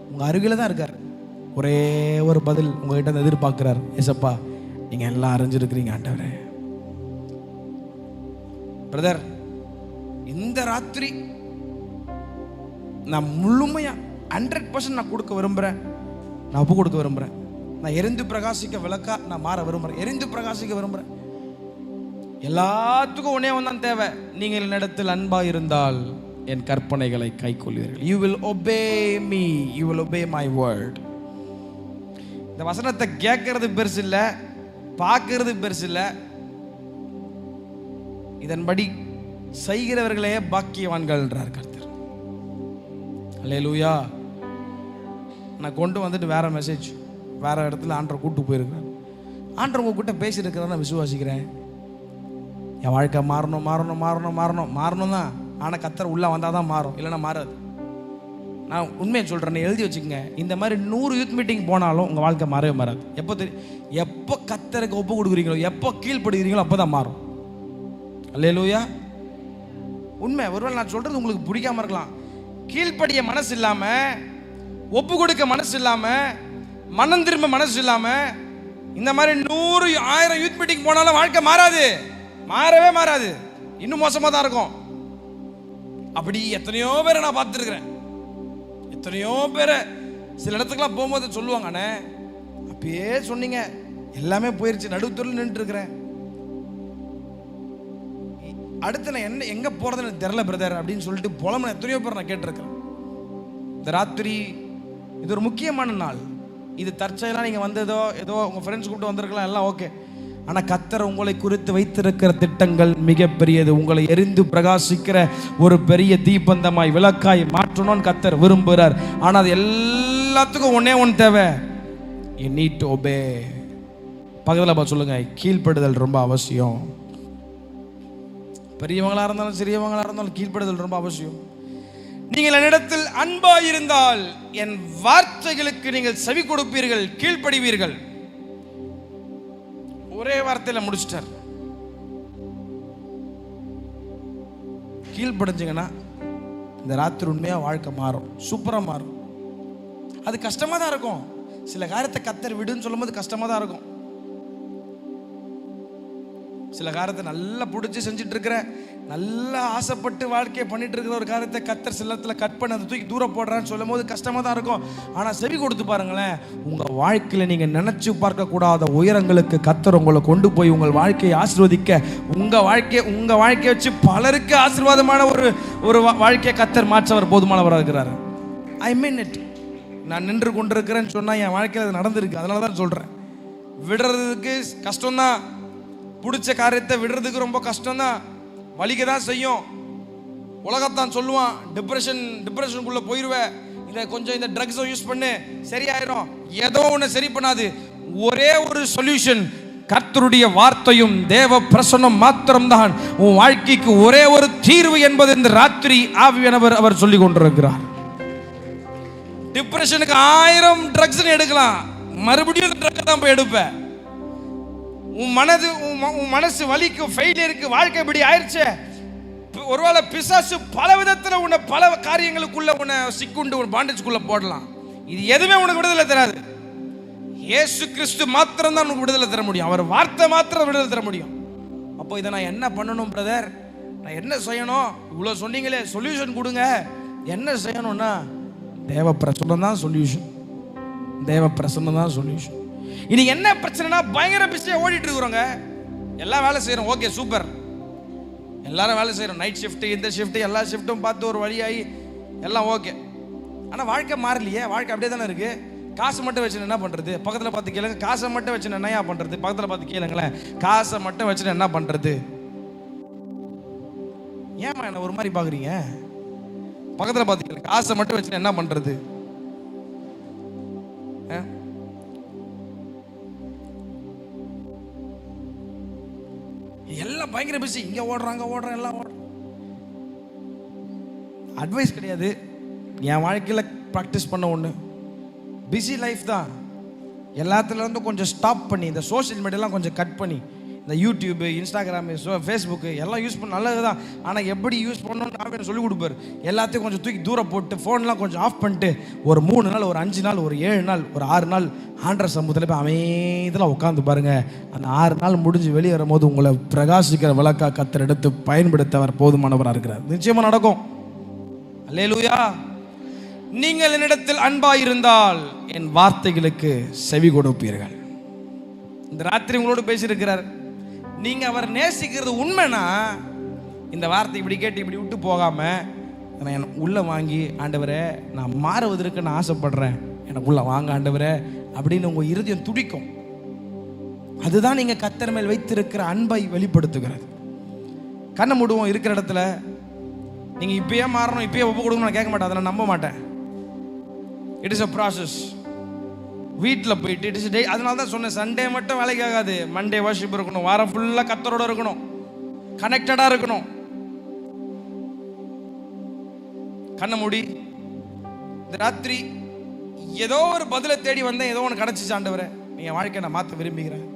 உங்க அருகில தான் இருக்கார். ஒரே ஒரு பதில் உங்ககிட்ட எதிர்பார்க்கிறார். ஏசப்பா நீங்க எல்லாம் அறிஞ்சிருக்கிறீங்க ஆண்டவரே. பிரதர், இந்த ராத்திரி நான் முழுமையா 100% நான் கொடுக்க விரும்புறேன். நான் ஒப்பு கொடுக்க விரும்புறேன். நான் எரிந்து பிரகாசிக்க விளக்கா நான் மாற விரும்புறேன். எரிந்து பிரகாசிக்க விரும்புறேன். எல்லாத்துக்கும் ஒன்னே ஒன்றான் தேவை. நீங்கள் என்னிடத்தில் அன்பா இருந்தால் என் கற்பனைகளை கைக்கொள்வீர்கள். You will obey me, you will obey my word. இந்த வசனத்தை கேட்கறது பெருசு இல்லை, பார்க்கறது பெருசு இல்லை, இதன்படி செய்கிறவர்களே பாக்கியவான்கள் என்றார் கர்த்தர். அல்லேலூயா. நான் கொண்டு வந்துட்டு வேற மெசேஜ், வேற இடத்துல ஆண்டரை கூட்டு போயிருக்கிறேன். ஆண்டர் உங்ககிட்ட பேசியிருக்கிறத நான் விசுவாசிக்கிறேன். என் வாழ்க்கை மாறணும் மாறணும் மாறணும் மாறணும் மாறணும் தான். ஆனால் கர்த்தர் உள்ளே வந்தால் தான் மாறும், இல்லைன்னா மாறாது. நான் உண்மையை சொல்கிறேன், எழுதி வச்சுக்கங்க. இந்த மாதிரி 100 யூத் மீட்டிங் போனாலும் உங்கள் வாழ்க்கை மாறவே மாறாது. எப்போ கர்த்தருக்கு ஒப்பு கொடுக்குறீங்களோ, எப்போ கீழ்ப்படுகிறீங்களோ அப்போ தான் மாறும். அல்லேலூயா. உண்மை. ஒருவேளை நான் சொல்கிறது உங்களுக்கு பிடிக்காம இருக்கலாம். கீழ்ப்படிய மனசு இல்லாமல், ஒப்பு கொடுக்க மனசு இல்லாமல், மனம் திரும்ப மனசு இல்லாமல் இந்த மாதிரி 100 1000 யூத் மீட்டிங் போனாலும் வாழ்க்கை மாறாது, மாறவே மாறாது, இன்னும் மோசமாக தான் இருக்கும். அப்படி எத்தனையோ பேரை நான் பார்த்துருக்கிறேன். எத்தனையோ பேரை சில இடத்துக்குலாம் போகும்போது சொல்லுவாங்க, அண்ணே அப்பயே சொன்னீங்க, எல்லாமே போயிருச்சு, நடுத்தூரில் நின்று இருக்கிறேன், அடுத்து நான் என்ன எங்கே போகிறதுன்னு எனக்கு தெரில பிரதர் அப்படின்னு சொல்லிட்டு புலம்புன எத்தனையோ பேர் நான் கேட்டிருக்கிறேன். இந்த ராத்திரி இது ஒரு முக்கியமான நாள். இது தற்செயலாக நீங்கள் வந்ததோ ஏதோ உங்கள் ஃப்ரெண்ட்ஸ் கூப்பிட்டு வந்திருக்கலாம், எல்லாம் ஓகே. ஆனால் கர்த்தர் உங்களை குறித்து வைத்திருக்கிற திட்டங்கள் மிகப்பெரியது. உங்களை எரிந்து பிரகாசிக்கிற ஒரு பெரிய தீபந்தமாய் விளக்காய் மாற்றணும்னு கர்த்தர் விரும்புகிறார். ஆனால் அது எல்லாத்துக்கும் ஒன்னே ஒன்று தேவை. you need to obey. பக்கத்தில் சொல்லுங்க, கீழ்ப்படுதல் ரொம்ப அவசியம். பெரியவங்களாக இருந்தாலும் சிறியவங்களாக இருந்தாலும் கீழ்ப்படுதல் ரொம்ப அவசியம். நீங்கள் என்னிடத்தில் அன்பா இருந்தால் என் வார்த்தைகளுக்கு நீங்கள் செவி கொடுப்பீர்கள், கீழ்ப்படிவீர்கள். ஒரே வார்த்தையில முடிச்சிட்டார். கீழ்ப்படிஞ்சிங்கன்னா இந்த ராத்திரி உண்மையா வாழ்க்கை மாறும், சூப்பரா மாறும். அது கஷ்டமா தான் இருக்கும். சில காரியத்தை கர்த்தர் விடுன்னு சொல்லும் போது கஷ்டமா தான் இருக்கும். சில காரியத்தை நல்லா பிடிச்சி செஞ்சுட்டு இருக்கிற, நல்லா ஆசைப்பட்டு வாழ்க்கையை பண்ணிட்டு இருக்கிற ஒரு காரியத்தை கர்த்தர் சில இடத்துல கட் பண்ணி அதை தூக்கி தூர போடுறான்னு சொல்லும் போது கஷ்டமா தான் இருக்கும். ஆனால் செவி கொடுத்து பாருங்களேன், உங்க வாழ்க்கையில நீங்க நினைச்சு பார்க்க கூடாத உயரங்களுக்கு கர்த்தர் உங்களை கொண்டு போய் உங்கள் வாழ்க்கையை ஆசீர்வதிக்க, உங்க வாழ்க்கையை வச்சு பலருக்கு ஆசீர்வாதமான ஒரு வாழ்க்கையை கர்த்தர் மாற்றவர் போதுமானவராக இருக்கிறார். ஐ மீன் இட். நான் நின்று கொண்டிருக்கிறேன்னு சொன்னா என் வாழ்க்கையில் அது நடந்திருக்கு. அதனால தான் சொல்றேன். விடுறதுக்கு கஷ்டம்தான், பிடிச்ச காரியத்தை விடுறதுக்கு ரொம்ப கஷ்டம்தான், வலிக்க தான் செய்யும். உலகத்தான் சொல்லுவான், டிப்ரெஷனுக்குள்ள போயிடுவேன், இந்த ட்ரக்ஸை யூஸ் பண்ணு சரியாயிரும். ஏதோ ஒன்று சரி பண்ணாது. ஒரே ஒரு சொல்யூஷன், கர்த்தருடைய வார்த்தையும் தேவ பிரசன்னம் மாத்திரம்தான் உன் வாழ்க்கைக்கு ஒரே ஒரு தீர்வு என்பது இந்த ராத்திரி ஆவியானவர் அவர் சொல்லி கொண்டிருக்கிறார். டிப்ரெஷனுக்கு 1000 ட்ரக்ஸ் எடுக்கலாம், மறுபடியும் அந்த ட்ரக் தான் போய் எடுப்பேன். உன் மனசு வலிக்கு, ஃபெயிலியருக்கு, வாழ்க்கை இப்படி ஆயிடுச்சு. ஒருவேளை பிசாசு பல விதத்தில் உன்னை பல காரியங்களுக்குள்ள உன்னை சிக்குண்டு ஒரு பாண்டேஜ்குள்ள போடலாம். இது எதுவுமே உனக்கு விடுதலை தராது. இயேசு கிறிஸ்து மாத்திரம் தான் உனக்கு விடுதலை தர முடியும். அவர் வார்த்தை மாத்திரம் விடுதலை தர முடியும். அப்போ இதை நான் என்ன பண்ணணும் பிரதர், நான் என்ன செய்யணும், இவ்வளோ சொன்னீங்களே சொல்யூஷன் கொடுங்க. என்ன செய்யணும்னா தேவ பிரசன்னம் தான் சொல்யூஷன். தேவ பிரசன்னம் தான் சொல்யூஷன். இன்னைக்கு என்ன பிரச்சனைனா பயங்கர பிஸியாக ஓடிட்டு இருக்கிறோங்க. எல்லாம் வேலை செய்கிறோம், ஓகே சூப்பர், எல்லாரும் வேலை செய்கிறோம். நைட் ஷிஃப்ட்டு, இந்த ஷிஃப்ட்டு, எல்லா ஷிஃப்ட்டும் பார்த்து ஒரு வழியாகி எல்லாம் ஓகே. ஆனால் வாழ்க்கை மாறலையே, வாழ்க்கை அப்படியே தானே இருக்குது. காசு மட்டும் வச்சுன்னு என்ன பண்ணுறது? பக்கத்தில் பார்த்து கேளுங்க. காசை மட்டும் வச்சுன்னு என்னையா பண்ணுறது? பக்கத்தில் பார்த்து கேளுங்களேன். காசை மட்டும் வச்சுன்னு என்ன பண்ணுறது? ஏமா என்ன ஒரு மாதிரி பார்க்குறீங்க? பக்கத்தில் பார்த்து கேளுங்க. காசை மட்டும் வச்சுன்னு என்ன பண்ணுறது? எல்லாம் பயங்கர பிஸி, இங்கே ஓடுறாங்க ஓடுறேன், எல்லாம் ஓடுறேன். அட்வைஸ் கிடையாது, என் வாழ்க்கையில் ப்ராக்டிஸ் பண்ண ஒன்று. பிஸி லைஃப் தான். எல்லாத்துலேருந்தும் கொஞ்சம் ஸ்டாப் பண்ணி, இந்த சோஷியல் மீடியாலாம் கொஞ்சம் கட் பண்ணி, இந்த யூடியூப்பு, இன்ஸ்டாகிராமு, ஃபேஸ்புக்கு எல்லாம் யூஸ் பண்ண நல்லது தான். ஆனால் எப்படி யூஸ் பண்ணணும்னு அவர் சொல்லிக் கொடுப்பார். எல்லாத்தையும் கொஞ்சம் தூக்கி தூரம் போட்டு, ஃபோன்லாம் கொஞ்சம் ஆஃப் பண்ணிட்டு, ஒரு 3 நாள், ஒரு 5 நாள், ஒரு 7 நாள், ஒரு 6 நாள் ஆண்டவர் சமூகத்தில் போய் அமைதியில் உட்காந்து பாருங்கள். அந்த 6 நாள் முடிஞ்சு வெளியே வரும்போது உங்களை பிரகாசிக்கிற விளக்கா கர்த்தர் எடுத்து பயன்படுத்தவர் போதுமானவராக இருக்கிறார். நிச்சயமாக நடக்கும். அல்லேலூயா. நீங்கள் என்னிடத்தில் அன்பாயிருந்தால் என் வார்த்தைகளுக்கு செவி கொடுப்பீர்கள். இந்த ராத்திரி உங்களோடு பேசியிருக்கிறார். நீங்கள் அவர் நேசிக்கிறது உண்மைனா இந்த வார்த்தை இப்படி கேட்டு இப்படி விட்டு போகாமல் நான் உள்ளே வாங்கி, ஆண்டவரே நான் மாறுவதற்கு நான் ஆசைப்படுறேன், எனக்குள்ளே வாங்க ஆண்டவரே அப்படின்னு உங்கள் இருதயம் துடிக்கும். அதுதான் நீங்கள் கர்த்தர் மேல் வைத்திருக்கிற அன்பை வெளிப்படுத்துகிறது. கண்ணை மூடுவோம் இருக்கிற இடத்துல. நீங்கள் இப்பயே மாறணும், இப்பயே ஒப்பு கொடுக்கணும் நான் கேட்க மாட்டேன், அதை நான் நம்ப மாட்டேன். It is a process. வீட்டில் போயிட்டு இட் இஸ் டே. அதனால தான் சொன்னேன், சண்டே மட்டும் வேலைக்கு ஆகாது. மண்டே வர்ஷிப் இருக்கணும், வாரம் ஃபுல்லாக கர்த்தரோட இருக்கணும், கனெக்டடாக இருக்கணும். கண்ணை மூடி இந்த ராத்திரி ஏதோ ஒரு பதிலை தேடி வந்தேன், ஏதோ ஒன்று கிடச்சிச்சு. ஆண்டவரே என் வாழ்க்கையை நான் மாற்ற விரும்புகிறேன்.